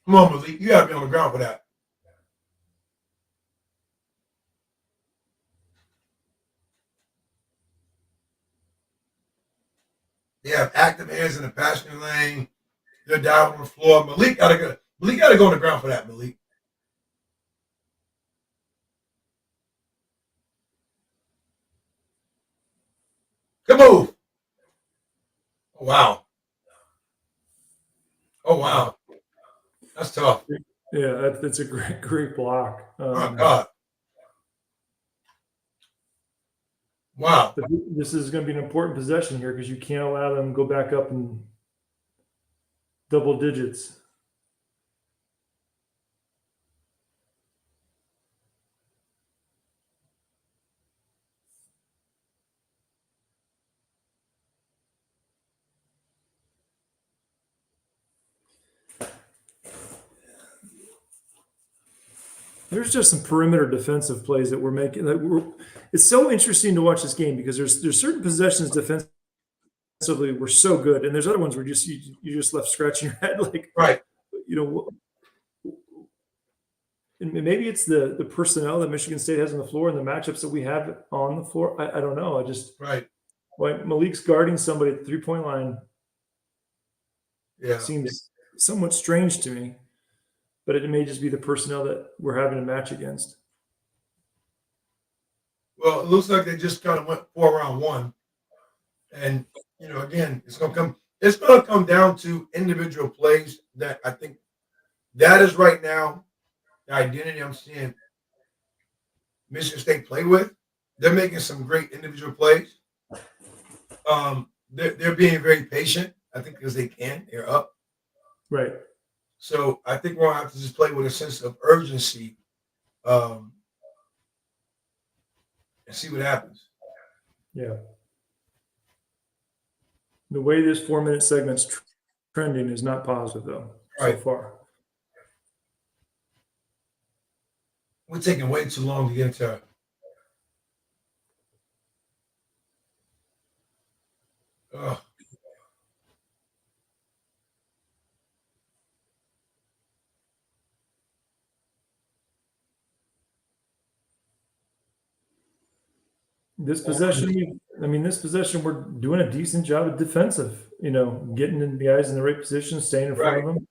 come on, Malik. You got to be on the ground for that. They have active hands in the passenger lane. They're down on the floor. Malik got to go on the ground for that, Malik. Come on. Oh, wow. Oh, wow. That's tough. Yeah, that's a great block. Oh, God. Wow. This is going to be an important possession here, because you can't allow them to go back up in double digits. There's just some perimeter defensive plays that we're making. It's so interesting to watch this game, because there's certain possessions defensively we're so good, and there's other ones where you just left scratching your head, like, right. And maybe it's the personnel that Michigan State has on the floor and the matchups that we have on the floor. I don't know. Right. Like, Malik's guarding somebody at the 3-point line. Yeah. Seems somewhat strange to me, but it may just be the personnel that we're having a match against. Well, it looks like they just kind of went 4-round-1, and again, it's going to come down to individual plays. That I think that is right now the identity I'm seeing Michigan State play with. They're making some great individual plays. They're being very patient, I think, because they can. They're up. Right. So I think we're going to have to just play with a sense of urgency and see what happens. Yeah. The way this 4-minute segment's trending is not positive, though, so far. We're taking way too long to get into uh, This possession, this possession, we're doing a decent job of defensive. Getting the guys in the right position, staying in front of right. them.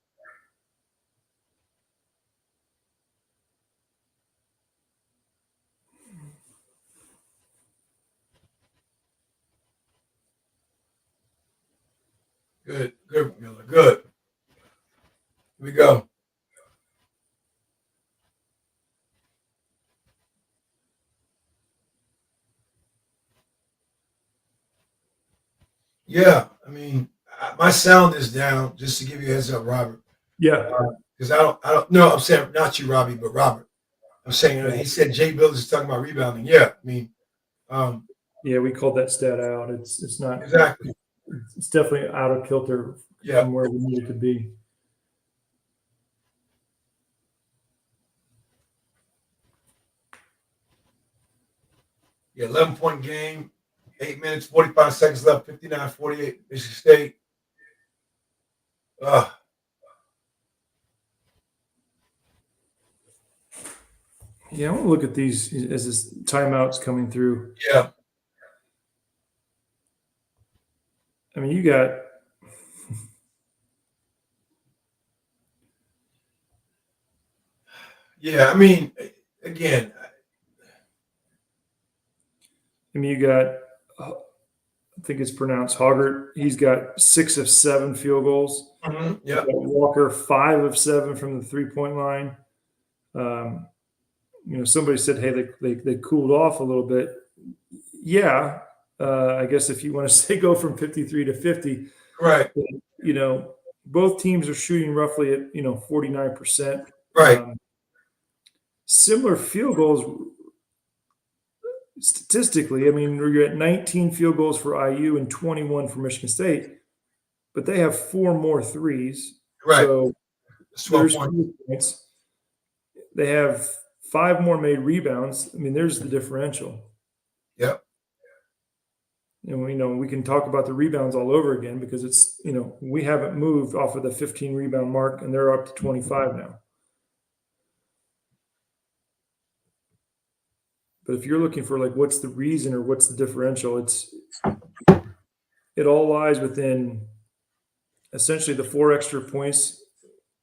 Good, good, Miller. Good. Here we go. Yeah, my sound is down. Just to give you a heads up, Robert. Yeah, Because I don't. No, I'm saying not you, Robbie, but Robert. I'm saying he said Jay Bills is talking about rebounding. Yeah, um, yeah, we called that stat out. It's not. exactly. It's definitely out of kilter Yeah, from where we need it to be. yeah. 11-point game. 8 minutes, 45 seconds left. 59-48. Michigan State. Uh, Yeah, I want to look at these as this timeouts coming through. yeah, You got yeah. Again, you got I think it's pronounced Hoggart. He's got 6 of 7 field goals. yeah, Walker 5 of 7 from the 3-point line. Somebody said, hey, they cooled off a little bit. Yeah, I guess if you want to say go from 53 to 50, right, both teams are shooting roughly at 49%. right, Similar field goals statistically. You're at 19 field goals for IU and 21 for Michigan State, but they have 4 more threes. right. So It's 12 there's points. 3 points. They have 5 more made rebounds. There's the differential. Yep. And we can talk about the rebounds all over again because it's, we haven't moved off of the 15 rebound mark and they're up to 25 now. But if you're looking for what's the reason or what's the differential, it all lies within essentially the 4 extra points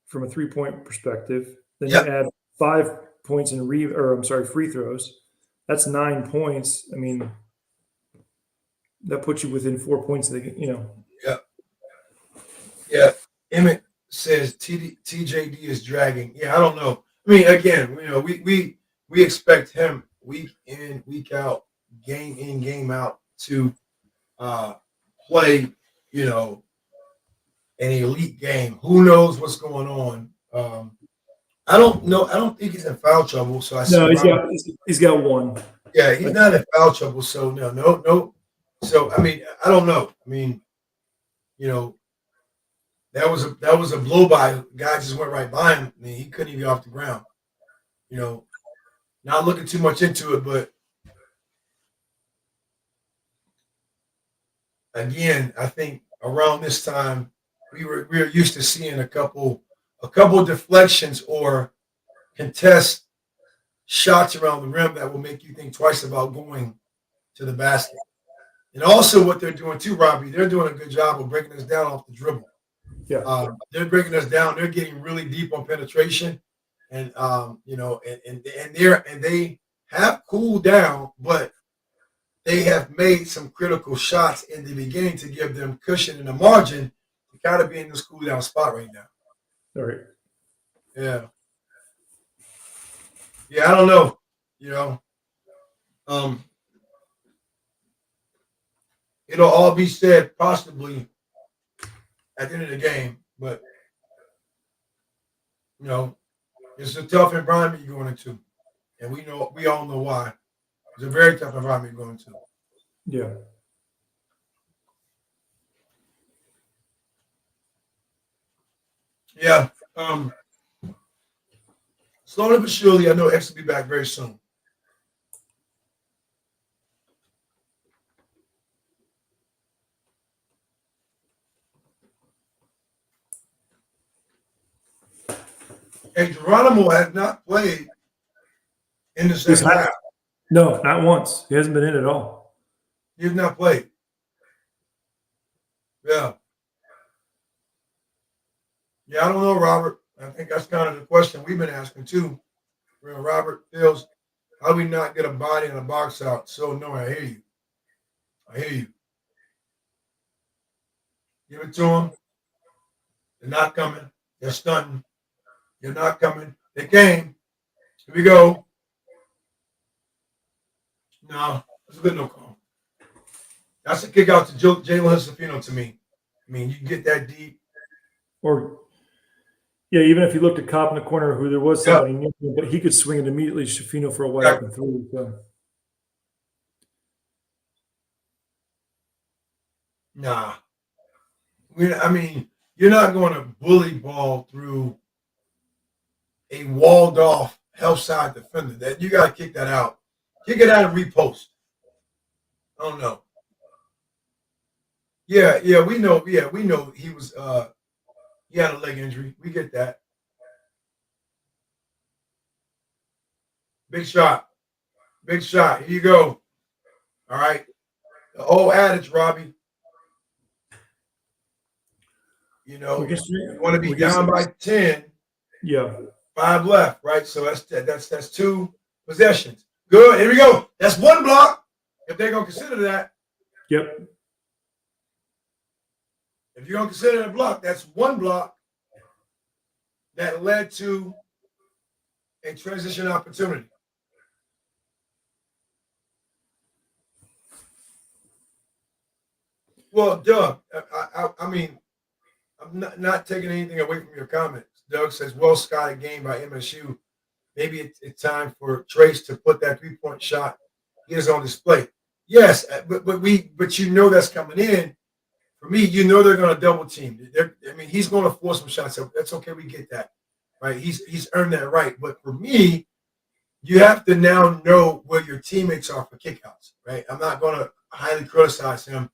from a 3-point perspective. Then Yep. you add 5 points in free throws. That's 9 points. That puts you within 4 points of the. Yeah. Emmett says TJD is dragging. Yeah, I don't know. Again, we expect him week in, week out, game in, game out to play, an elite game. Who knows what's going on? I don't know. I don't think he's in foul trouble. So I No, see he's got 1. yeah, he's not in foul trouble. So no. So I don't know. That was a blow by. Guy just went right by him. He couldn't even get off the ground. Not looking too much into it, but again, I think around this time we were used to seeing a couple deflections or contest shots around the rim that will make you think twice about going to the basket. And also what they're doing too, Robbie, they're doing a good job of breaking us down off the dribble. Yeah. They're breaking us down. They're getting really deep on penetration, and they have cooled down, but they have made some critical shots in the beginning to give them cushion in the margin to kind of be in this cool down spot right now. All right. Yeah. Yeah, I don't know. It'll all be said possibly at the end of the game, but it's a tough environment you're going into, and we all know why. It's a very tough environment you're going into. Yeah. Yeah. Slowly but surely, I know X will be back very soon. And Geronimo has not played in the second half. No, not once. He hasn't been in at all. He has not played. Yeah. Yeah, I don't know, Robert. I think that's kind of the question we've been asking too. Where Robert feels, how do we not get a body and a box out? So no, I hear you. I hear you. Give it to them. They're not coming. They're stunting. You're not coming. They came. Here we go. No, that's a good no call. That's a kick out to Jalen Husafino to me. I mean, you can get that deep. Or, yeah, even if you looked at Cobb in the corner, who there was somebody near him, but he could swing it immediately. Shafino for a wide open three. So. Nah. I mean, you're not going to bully ball through a walled off help side defender. That you got to kick that out. Kick it out and repost. I don't know. Yeah, we know. Yeah, we know he was. He had a leg injury. We get that. Big shot. Big shot. Here you go. All right. The old adage, Robbie. You know, you want to be down by 10. Yeah. 5 left, right? So that's 2 possessions. Good. Here we go. That's 1 block. If they're gonna consider that. Yep. If you're gonna consider a block, that's 1 block that led to a transition opportunity. Well, Doug, I mean, I'm not taking anything away from your comments. Doug says, well, scouted game by MSU. Maybe it's time for Trace to put that 3-point shot he is on display. Yes, but you know that's coming in. For me, you know they're going to double team. I mean, he's going to force some shots. So that's okay. We get that, right? He's earned that right. But for me, you have to now know where your teammates are for kickouts, right? I'm not going to highly criticize him.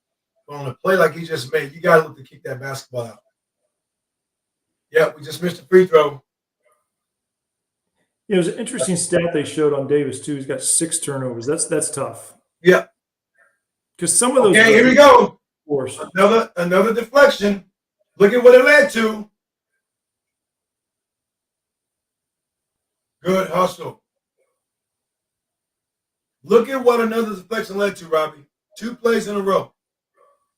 But on a play like he just made, you got to look to kick that basketball out. Yeah, we just missed a free throw. It was an interesting stat they showed on Davis too. He's got 6 turnovers. That's tough. Yeah. Because some of those. Okay, here we go. Forced. Another deflection. Look at what it led to. Good hustle. Look at what another deflection led to, Robbie. 2 plays in a row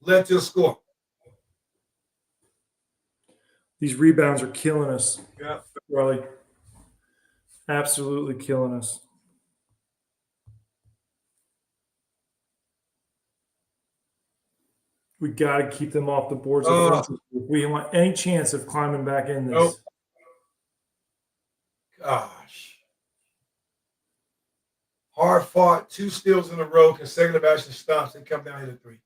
led to a score. These rebounds are killing us. Yeah. Riley. Absolutely killing us. We got to keep them off the boards. If we want any chance of climbing back in this. Nope. Gosh. Hard fought, 2 steals in a row, consecutive action stops, and come down to 3.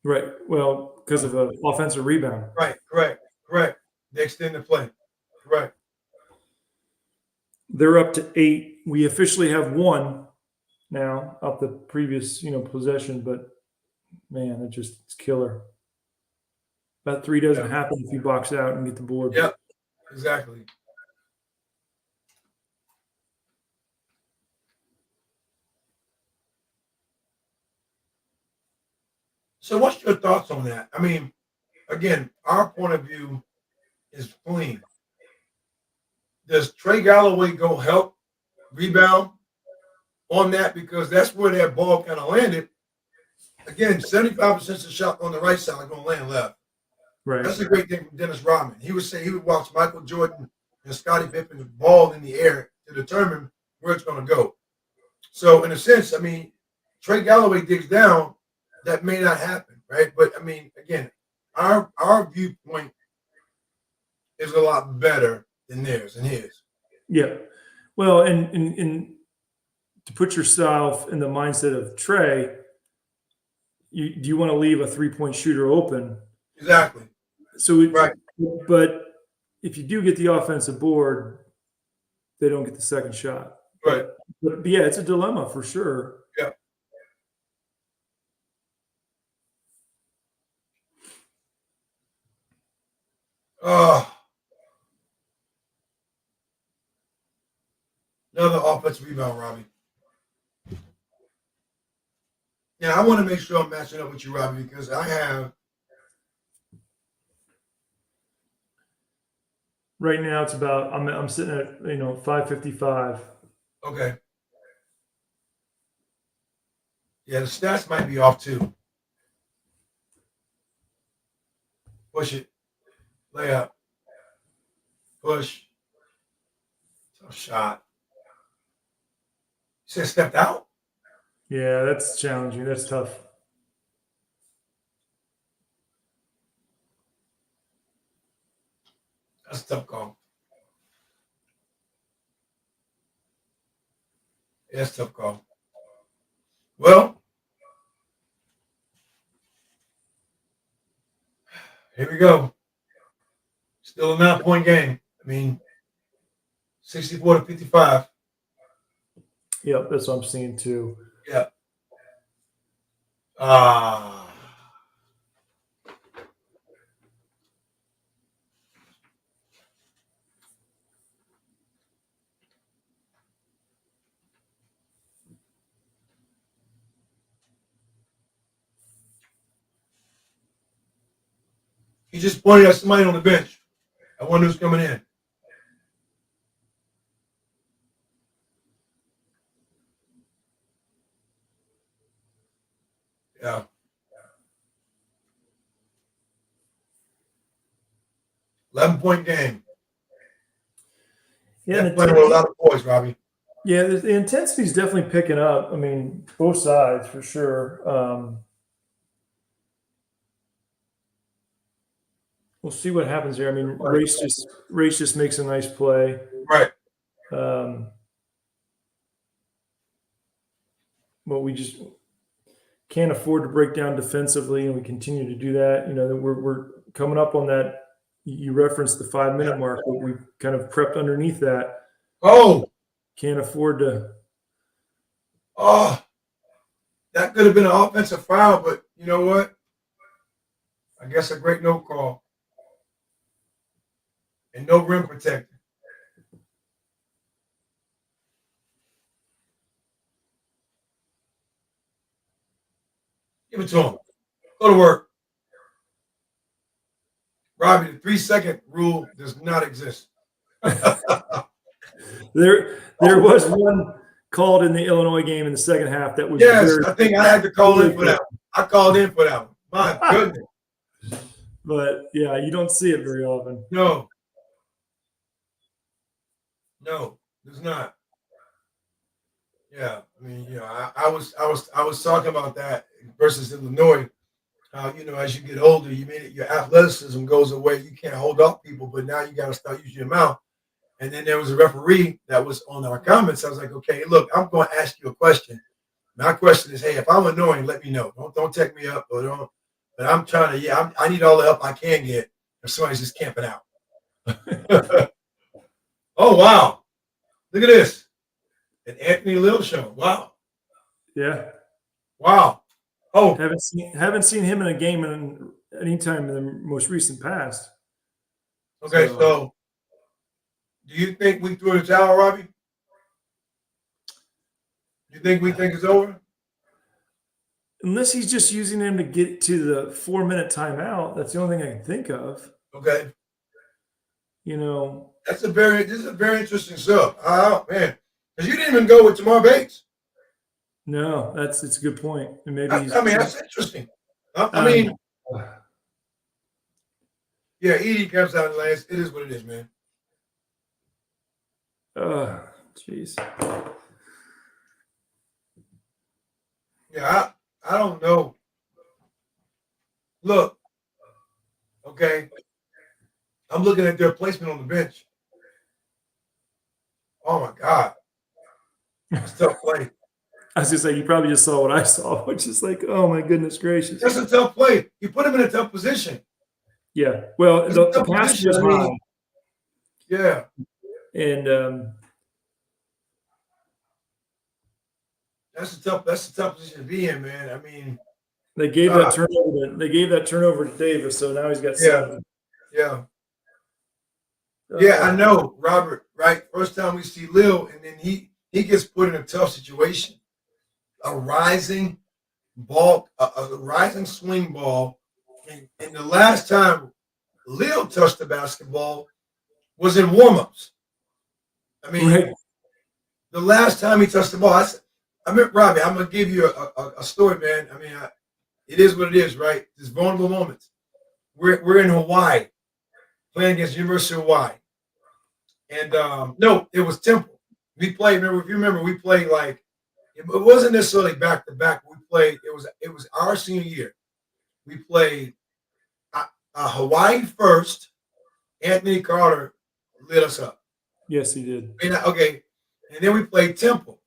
Right. Well, because of an offensive rebound. Right. Correct. They extend the play. Correct. They're up to 8. We officially have 1 now up the previous, possession, but man, it's killer. That 3 doesn't happen if you box out and get the board. Yep, exactly. So what's your thoughts on that? I mean, again, our point of view is clean. Does Trey Galloway go help rebound on that? Because that's where that ball kind of landed. Again, 75% of the shot on the right side going to land left. Right. That's a great thing from Dennis Rodman. He would say he would watch Michael Jordan and Scottie Pippen's ball in the air to determine where it's going to go. So in a sense, I mean, Trey Galloway digs down, that may not happen, right? But I mean, again, our viewpoint is a lot better than theirs and his. Yeah. Well, and to put yourself in the mindset of Trey, do you want to leave a 3-point shooter open? Exactly. So right. But if you do get the offensive board, they don't get the second shot. Right. But yeah, it's a dilemma for sure. Yeah. Oh, another offensive rebound, Robbie. Yeah, I want to make sure I'm matching up with you, Robbie, because I have. Right now, it's about I'm sitting at 555. Okay. Yeah, the stats might be off too. Push it. Layup. Push. Tough shot. You said stepped out? Yeah, that's challenging. That's tough. That's a tough call. Yeah, that's a tough call. Well, here we go. Still a 9-point game. I mean, 64-55. Yep, that's what I'm seeing too. Yeah. Ah. He just pointed at somebody on the bench. I wonder who's coming in. Yeah. 11-point game. Yeah, That playing with a lot of boys, Robbie. Yeah, the intensity is definitely picking up. I mean, both sides for sure. We'll see what happens here. I mean, Race just makes a nice play. Right. But we just can't afford to break down defensively, and we continue to do that. We're coming up on that. You referenced the 5-minute mark, but we kind of prepped underneath that. Oh. Can't afford to. Oh. That could have been an offensive foul, but you know what? I guess a great no call. And no rim protector. Give it to him. Go to work. Robbie, the 3-second rule does not exist. There was one called in the Illinois game in the second half that was. Yes, I think I had to call in for that one. I called in for that one. My goodness. But yeah, you don't see it very often. No, there's not. Yeah, I mean, I was talking about that versus Illinois. How as you get older, your athleticism goes away. You can't hold off people, but now you got to start using your mouth. And then there was a referee that was on our comments. I was like, okay, look, I'm going to ask you a question. My question is, hey, if I'm annoying, let me know. Don't take me up or don't. But I'm trying to, I need all the help I can get if somebody's just camping out. Oh, wow. Look at this. An Anthony Lil show. Wow. Yeah. Wow. Oh. Haven't seen him in a game in any time in the most recent past. Okay, so do you think we threw the towel, Robbie? You think it's over? Unless he's just using him to get to the 4-minute timeout. That's the only thing I can think of. Okay. This is a very interesting sub. Oh, man. Because you didn't even go with Tamar Bates. No, it's a good point. And maybe that's interesting. I mean, yeah, Edie comes out last. It is what it is, man. Jeez. Yeah, I don't know. Look, okay, I'm looking at their placement on the bench. Oh my God, that's a tough play. I was gonna say you probably just saw what I saw, which is like, oh my goodness gracious. That's a tough play. You put him in a tough position. Yeah. Well, the pass was high. Yeah. And that's a tough position to be in, man. I mean, They gave that turnover. They gave that turnover to Davis, so now he's got yeah, 7. yeah, yeah. I know, Robert. Right, first time we see Lil, and then he gets put in a tough situation. A rising ball, a rising swing ball, and the last time Lil touched the basketball was in warmups. I mean, Right. the last time he touched the ball, I mean, Robbie, I'm gonna give you a story, man. I mean, it is what it is, right? There's vulnerable moments. We're in Hawaii playing against University of Hawaii, and no, it was Temple. We played. Remember, if you remember, we played like it wasn't necessarily back to back. We played. It was our senior year. We played Hawaii first. Anthony Carter lit us up. Yes, he did. And okay, and then we played Temple.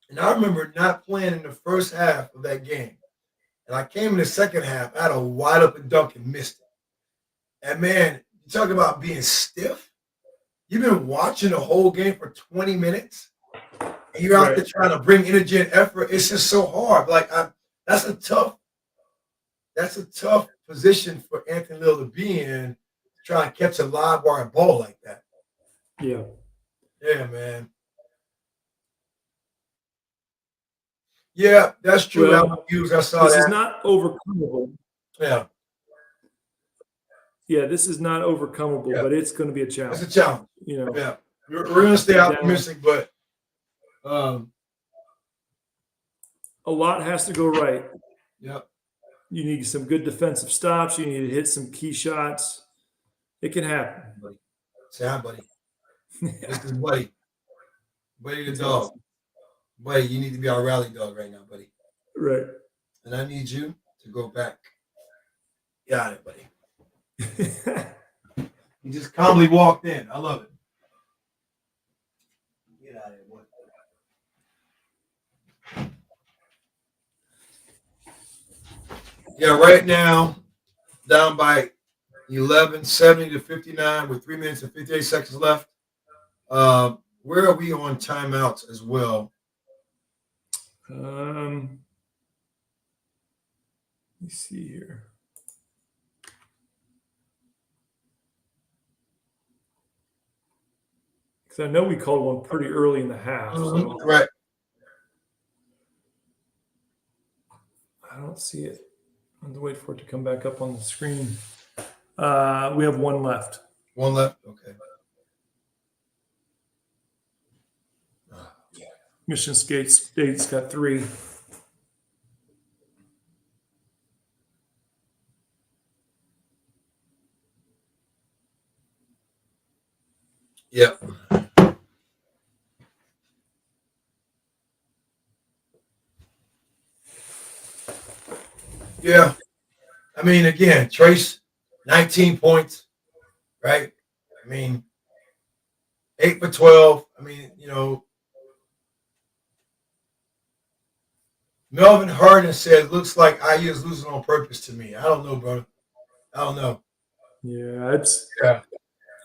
And I remember not playing in the first half of that game. And I came in the second half, I had a wide open dunk and missed it. And man, you talk about being stiff. You've been watching the whole game for 20 minutes, and you're out there trying to bring energy and effort. It's just so hard. Like that's a tough position for Anthony Lil to be in, to try and catch a live wire ball like that. Yeah. Yeah, man. Yeah, that's true. Well, I saw this that. is not overcomable. Yeah. Yeah, this is not overcomable, but it's going to be a challenge. It's a challenge. You know. Yeah. We're going to stay optimistic, but a lot has to go right. Yeah. You need some good defensive stops. You need to hit some key shots. It can happen. Buddy. Say hi, buddy. This is Buddy. Buddy the dog. Buddy, you need to be our rally dog right now, buddy. Right. And I need you to go back. Got it, buddy. He just calmly walked in. I love it. Get out of here, boy. Yeah, right now, down by 11, 70 to 59 with 3 minutes and 58 seconds left. Where are we on timeouts as well? Let me see here. Because I know we called one pretty early in the half. So Right. I don't see it. I have to wait for it to come back up on the screen. We have one left. One left? Okay. Michigan State's got 3. Yep. Yeah. I mean, again, Trace, 19 points, right? I mean, 8 for 12. I mean, you know, Melvin Harden says, looks like IU is losing on purpose to me. I don't know, brother. I don't know. Yeah,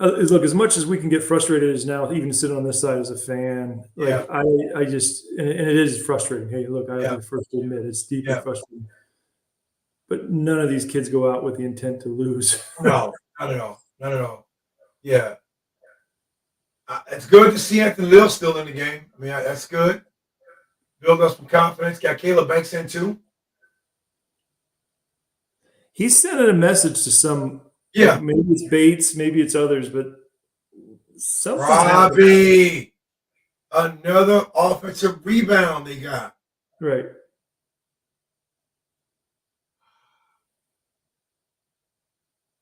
look, as much as we can get frustrated as now, even sitting on this side as a fan, like I just, and it is frustrating. Hey, look, I have to first admit it's deeply frustrating. But none of these kids go out with the intent to lose. No, not at all. Not at all. Yeah. It's good to see Anthony Lil still in the game. I mean, that's good. Build up some confidence. Got Caleb Banks in too. He's sending a message to some. Yeah. Like maybe it's Bates, maybe it's others, but something's Robbie, another offensive rebound they got. Right.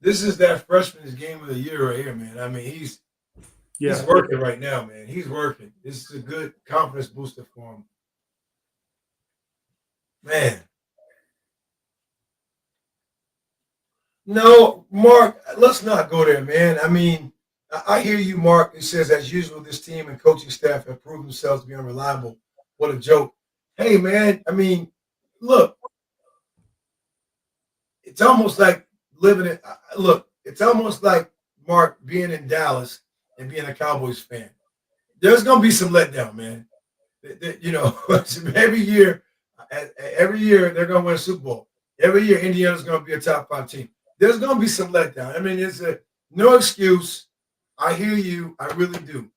This is that freshman's game of the year right here, man. I mean, he's working right now, man. He's working. This is a good confidence booster for him. Man. No, Mark, let's not go there, man. I mean, I hear you, Mark. It says, as usual, this team and coaching staff have proved themselves to be unreliable. What a joke. Hey, man, I mean, look, it's almost like it's almost like, Mark, being in Dallas and being a Cowboys fan. There's going to be some letdown, man. You know, every year they're going to win a Super Bowl. Every year Indiana's going to be a top 5 team. There's going to be some letdown. I mean, it's no excuse. I hear you. I really do.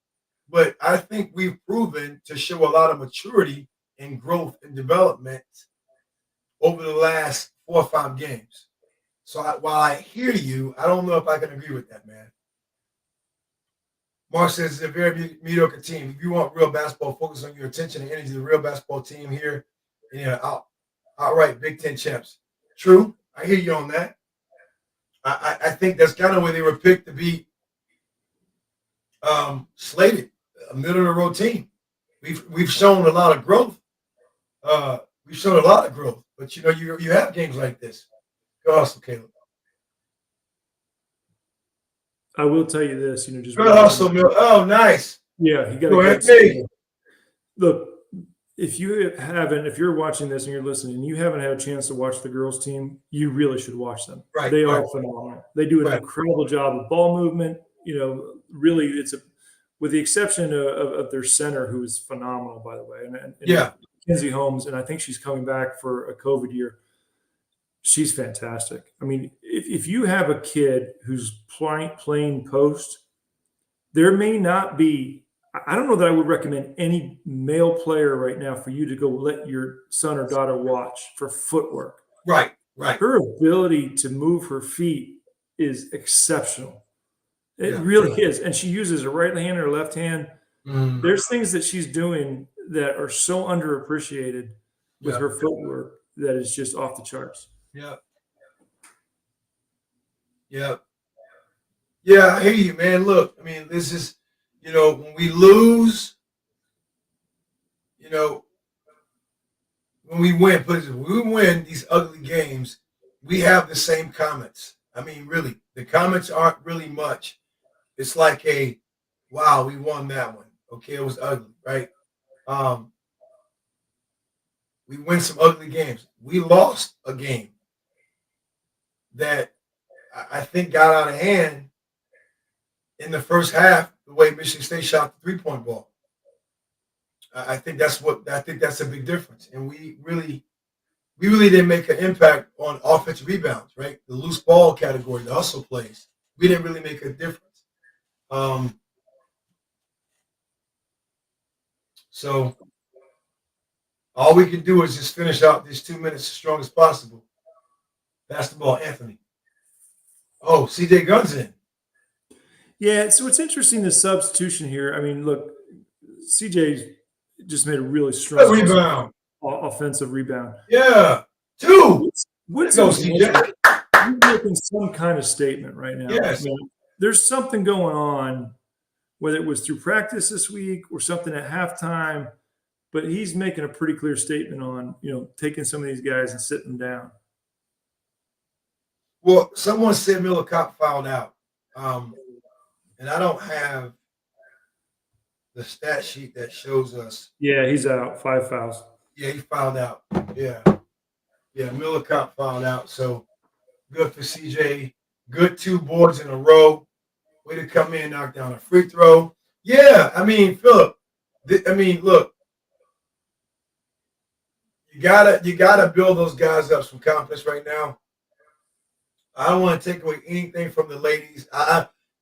But I think we've proven to show a lot of maturity and growth and development over the last 4 or 5 games. So while I hear you, I don't know if I can agree with that, man. Mark says it's a very mediocre team. If you want real basketball, focus on your attention and energy. The real basketball team here, outright Big Ten champs. True, I hear you on that. I think that's kind of where they were picked to be slated, a middle of the road team. We've shown a lot of growth. But you have games like this. Go hustle, Caleb. I will tell you this, just Good hustle, Mill. Oh, nice. Yeah, you got Go ahead, to look. If you're watching this and you're listening, and you haven't had a chance to watch the girls' team, you really should watch them. Right, they are phenomenal. They do an incredible job of ball movement. Really, with the exception of their center, who is phenomenal, by the way, and Kinsey Holmes, and I think she's coming back for a COVID year. She's fantastic. I mean, if you have a kid who's playing post, there may not be – I don't know that I would recommend any male player right now for you to go let your son or daughter watch for footwork. Right. Her ability to move her feet is exceptional. It really is. And she uses her right hand or left hand. Mm. There's things that she's doing that are so underappreciated with her footwork that is just off the charts. Yeah. I hear you, man. Look, I mean, this is, when we lose, when we win these ugly games, we have the same comments. I mean, really, the comments aren't really much. It's like wow, we won that one. Okay, it was ugly, right? We win some ugly games. We lost a game that I think got out of hand in the first half, the way Michigan State shot the 3-point ball. I think that's a big difference. And we really didn't make an impact on offensive rebounds, right? The loose ball category, the hustle plays. We didn't really make a difference. So all we can do is just finish out these 2 minutes as strong as possible. Pass the ball, Anthony. Oh, CJ Gunn's in. Yeah, so it's interesting, the substitution here. I mean, look, CJ just made a really strong rebound. Offensive rebound. Yeah, 2. What's CJ? You're making some kind of statement right now. Yes. There's something going on, whether it was through practice this week or something at halftime, but he's making a pretty clear statement on, taking some of these guys and sitting them down. Well, someone said Miller Kopp fouled out. And I don't have the stat sheet that shows us. Yeah, he's out. 5 fouls. Yeah, he fouled out. Yeah, Miller Kopp fouled out. So good for CJ. Good 2 boards in a row. Way to come in, knock down a free throw. Yeah, I mean, Philip. Look. You gotta build those guys up some confidence right now. I don't want to take away anything from the ladies.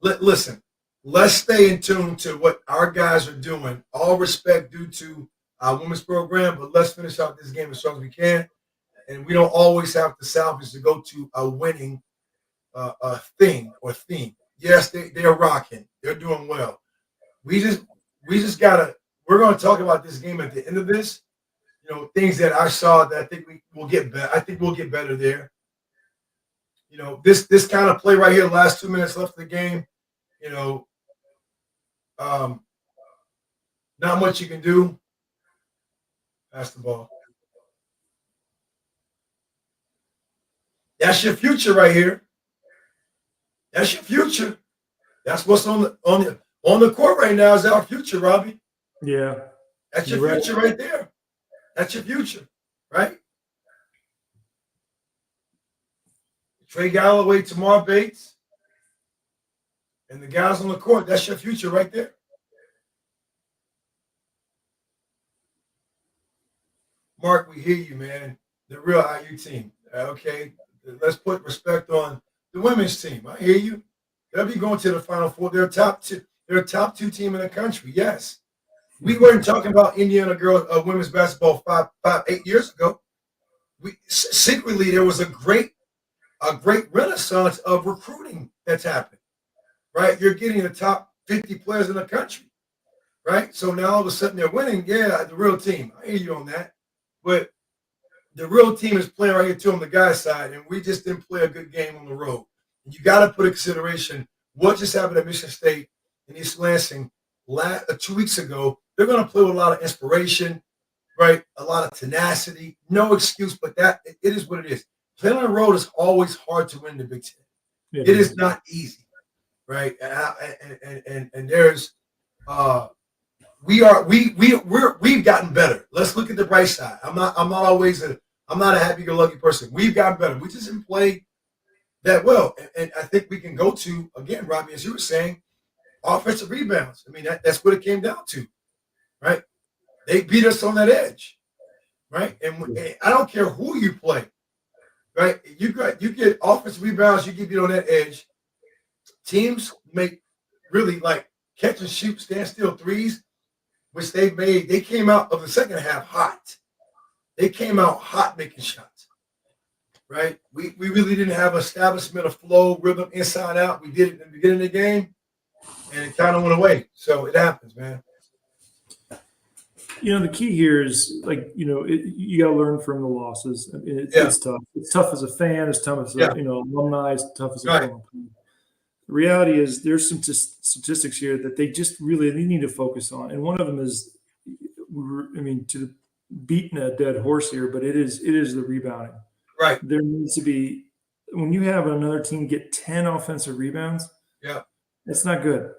Listen, let's stay in tune to what our guys are doing. All respect due to our women's program, but let's finish out this game as strong as we can. And we don't always have to salvage to go to a winning thing or theme. Yes, they're rocking. They're doing well. We just gotta. We're going to talk about this game at the end of this. Things that I saw that I think we will get better. I think we'll get better there. This kind of play right here, the last 2 minutes left of the game, not much you can do. Pass the ball. That's your future right here. That's your future. That's what's on the court right now is our future, Robbie. Yeah. That's your future right there. That's your future, right? Trey Galloway, Tamar Bates, and the guys on the court, that's your future right there. Mark, we hear you, man. The real IU team. Okay, let's put respect on the women's team. I hear you. They'll be going to the Final Four. They're top two. They're a top two team in the country. Yes, we weren't talking about Indiana girls women's basketball 8 years ago. We secretly there was a great renaissance of recruiting that's happened. Right, you're getting the top 50 players in the country. Right, so now all of a sudden they're winning. Yeah, the real team. I hear you on that, but the real team is playing right here too on the guy's side, and we just didn't play a good game on the road. And you got to put in consideration what just happened at Michigan State and East Lansing 2 weeks ago. They're going to play with a lot of inspiration, right? A lot of tenacity. No excuse, but it is what it is. Playing on the road is always hard to win the Big Ten. It is not easy, right? And there's we've gotten better. Let's look at the bright side. I'm not a happy-go-lucky person. We've gotten better. We just didn't play that well. And I think we can go to, again, Robbie, as you were saying, offensive rebounds. I mean, that's what it came down to, right? They beat us on that edge, right? And I don't care who you play, right? You get offensive rebounds, you get beat on that edge. Teams make really like catch and shoot, stand still threes, which they made. They came out of the second half hot. They came out hot making shots, right? We really didn't have establishment of flow, rhythm, inside out. We did it in the beginning of the game, and it kind of went away. So it happens, man. You know, the key here is you got to learn from the losses. I mean, it's tough. It's tough as a fan. It's tough as a alumni. It's tough as a former player. The reality is there's some statistics here that they need to focus on, and one of them is, to beating a dead horse here, but it is the rebounding. Right. There needs to be, when you have another team get 10 offensive rebounds. Yeah, it's not good.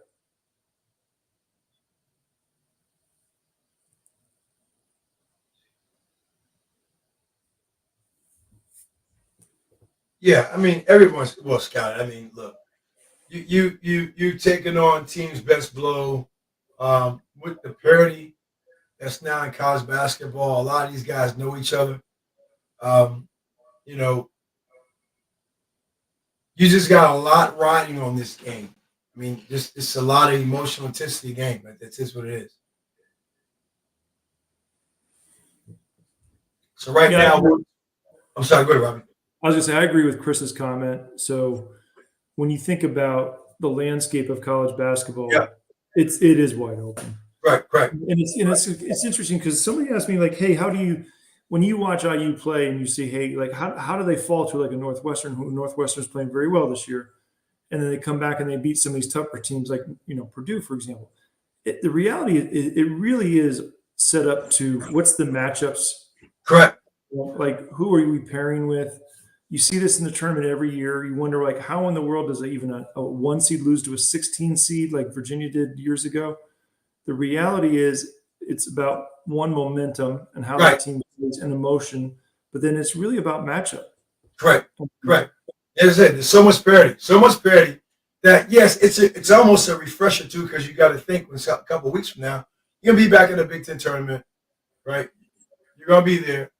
Yeah, I mean, everyone's Scott. I mean, look, you taking on team's best blow with the parity that's now in college basketball. A lot of these guys know each other. You just got a lot riding on this game. I mean, it's a lot of emotional intensity game. But that's just what it is. So now, I'm sorry. Go ahead, Robbie. I was going to say, I agree with Chris's comment. So when you think about the landscape of college basketball, it is wide open. Right. And it's interesting because somebody asked me, like, hey, when you watch IU play and you see, hey, like, how do they fall to like a Northwestern, who Northwestern's playing very well this year, and then they come back and they beat some of these tougher teams like, Purdue, for example. The reality is it really is set up to what's the matchups. Correct. Like, who are we pairing with? You see this in the tournament every year. You wonder, like, how in the world does even a 1 seed lose to a 16 seed like Virginia did years ago? The reality is it's about momentum and how that team plays and emotion, but then it's really about matchup. Correct. As I said, there's so much parity that, yes, it's almost a refresher, too, because you got to think when a couple of weeks from now, you're going to be back in the Big Ten tournament, right? You're going to be there.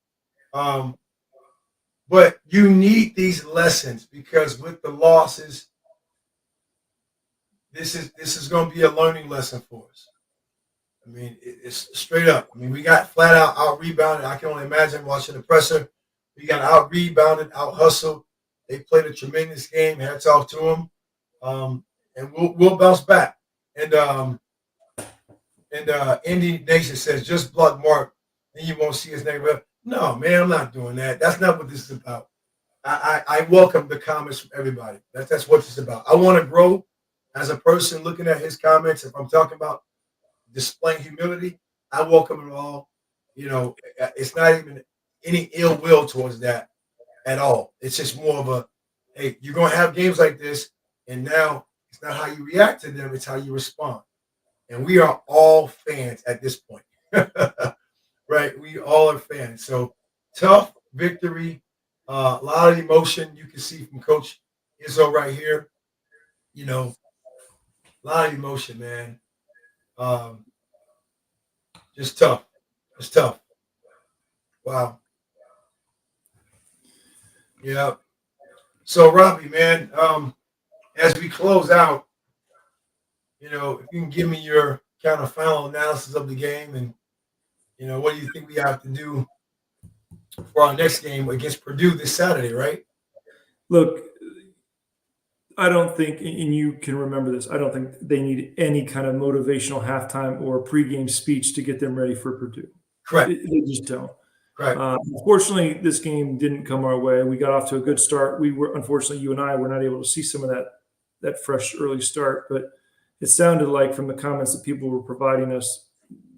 But you need these lessons because with the losses, this is going to be a learning lesson for us. I mean, it's straight up. I mean, we got flat out rebounded. I can only imagine watching the presser. We got out rebounded, out hustled. They played a tremendous game. Hats off to them, and we'll bounce back. And Indy Nation says just block Mark, and you won't see his name. No, man, I'm not doing that. That's not what this is about. I welcome the comments from everybody. That's what it's about. I want to grow as a person looking at his comments. If I'm talking about displaying humility, I welcome it all. It's not even any ill will towards that at all. It's just more of a, hey, you're going to have games like this, and now it's not how you react to them, it's how you respond. And we are all fans at this point. Right? We all are fans. So tough victory, a lot of emotion you can see from Coach Izzo right here. A lot of emotion, man. Just tough. It's tough. Wow. Yeah. So Robbie, man, as we close out, if you can give me your kind of final analysis of the game, and what do you think we have to do for our next game against Purdue this Saturday, right? Look, I don't think, and you can remember this, I don't think they need any kind of motivational halftime or pregame speech to get them ready for Purdue. Correct. They just don't. Correct. Unfortunately, this game didn't come our way. We got off to a good start. Unfortunately, you and I were not able to see some of that fresh early start, but it sounded like from the comments that people were providing us,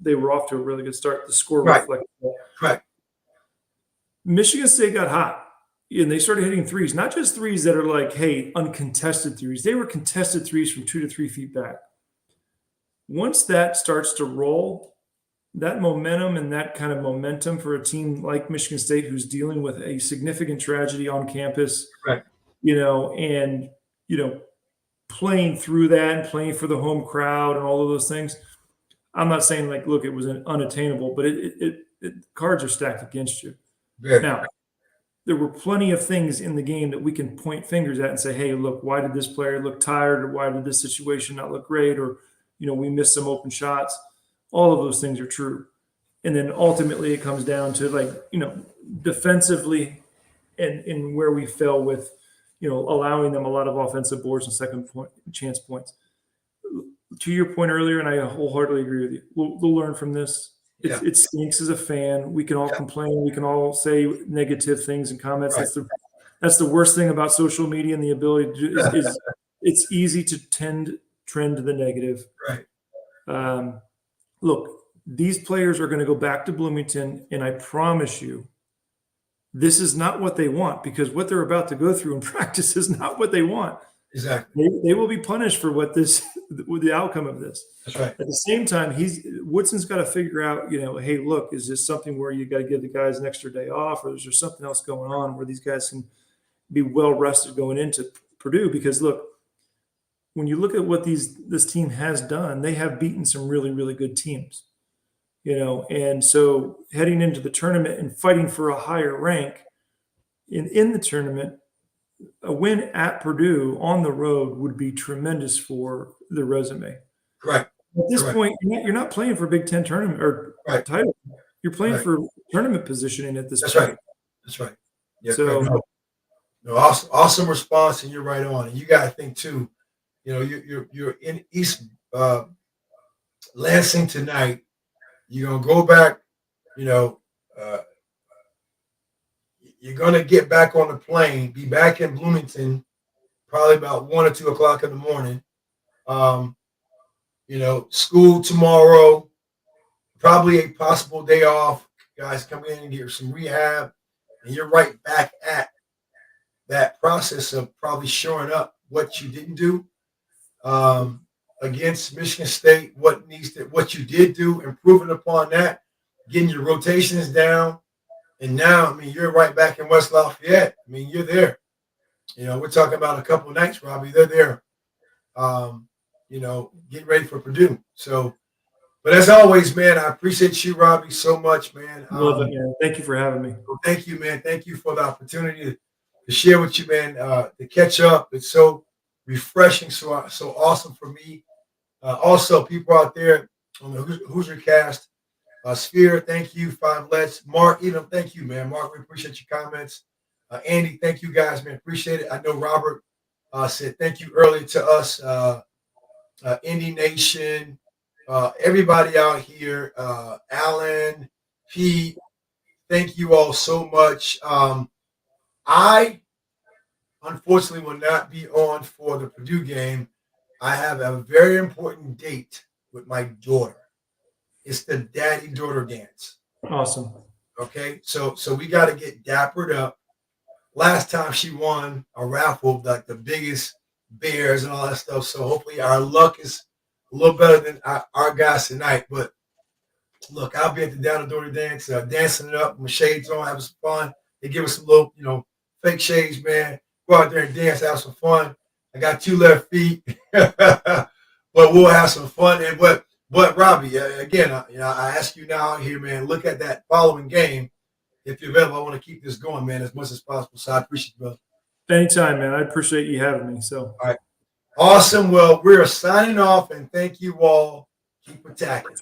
they were off to a really good start. The score Right. reflected that. Correct. Michigan State got hot and they started hitting threes, not just threes that are like, hey, uncontested threes. They were contested threes from 2 to 3 feet back. Once that starts to roll, that momentum and that kind of momentum for a team like Michigan State, who's dealing with a significant tragedy on campus, Right. And playing through that and playing for the home crowd and all of those things. I'm not saying like, look, it was unattainable, but cards are stacked against you. Very. Now, there were plenty of things in the game that we can point fingers at and say, hey, look, why did this player look tired, or why did this situation not look great, or we missed some open shots. All of those things are true. And then ultimately it comes down to defensively and where we fell with, allowing them a lot of offensive boards and second chance points. To your point earlier, and I wholeheartedly agree with you, we'll learn from this. Yeah. It stinks as a fan. We can all complain. We can all say negative things and comments. Right. That's the worst thing about social media and the ability to do is it's easy to trend to the negative. Right. Look, these players are going to go back to Bloomington, and I promise you, this is not what they want, because what they're about to go through in practice is not what they want. Exactly. They will be punished for with the outcome of this. That's right. At the same time, Woodson's got to figure out, hey, look, is this something where you got to give the guys an extra day off, or is there something else going on where these guys can be well rested going into Purdue? Because look, when you look at what this team has done, they have beaten some really, really good teams, and so heading into the tournament and fighting for a higher rank in the tournament, a win at Purdue on the road would be tremendous for the resume. Correct. At this point, you're not playing for Big Ten tournament or title. You're playing for tournament positioning at this point. That's right. Yeah. So, awesome response, and you're right on. And you got to think too. You're in East Lansing tonight. You're gonna go back. You're gonna get back on the plane. Be back in Bloomington, probably about 1 or 2 o'clock in the morning. School tomorrow. Probably a possible day off. Guys come in and get some rehab, and you're right back at that process of probably shoring up what you didn't do against Michigan State, what you did do, improving upon that, getting your rotations down. And now, you're right back in West Lafayette. You're there. We're talking about a couple of nights, Robbie. They're there, getting ready for Purdue. So, but as always, man, I appreciate you, Robbie, so much, man. Love it, man. Thank you for having me. Well, thank you, man. Thank you for the opportunity to share with you, man, to catch up. It's so refreshing, so awesome for me. Also, people out there on the Hoosier cast, Sphere, thank you. 5 Let's. Mark, thank you, man. Mark, we appreciate your comments. Andy, thank you, guys, man. Appreciate it. I know Robert said thank you earlier to us. Indy Nation, everybody out here, Alan, Pete, thank you all so much. I, unfortunately, will not be on for the Purdue game. I have a very important date with my daughter. It's the daddy-daughter dance. Awesome. Okay, so we got to get dappered up. Last time she won a raffle, like the biggest bears and all that stuff. So hopefully our luck is a little better than our guys tonight. But look, I'll be at the daddy-daughter dance, dancing it up with my shades on, having some fun. They give us some little, fake shades, man. Go out there and dance, have some fun. I got 2 left feet, but we'll have some fun. And But Robbie, again, I ask you now here, man, look at that following game. if you're available, I want to keep this going, man, as much as possible. So I appreciate you, brother. Anytime, man. I appreciate you having me. So, All right. Awesome. Well, we're signing off, and thank you all. Keep attacking.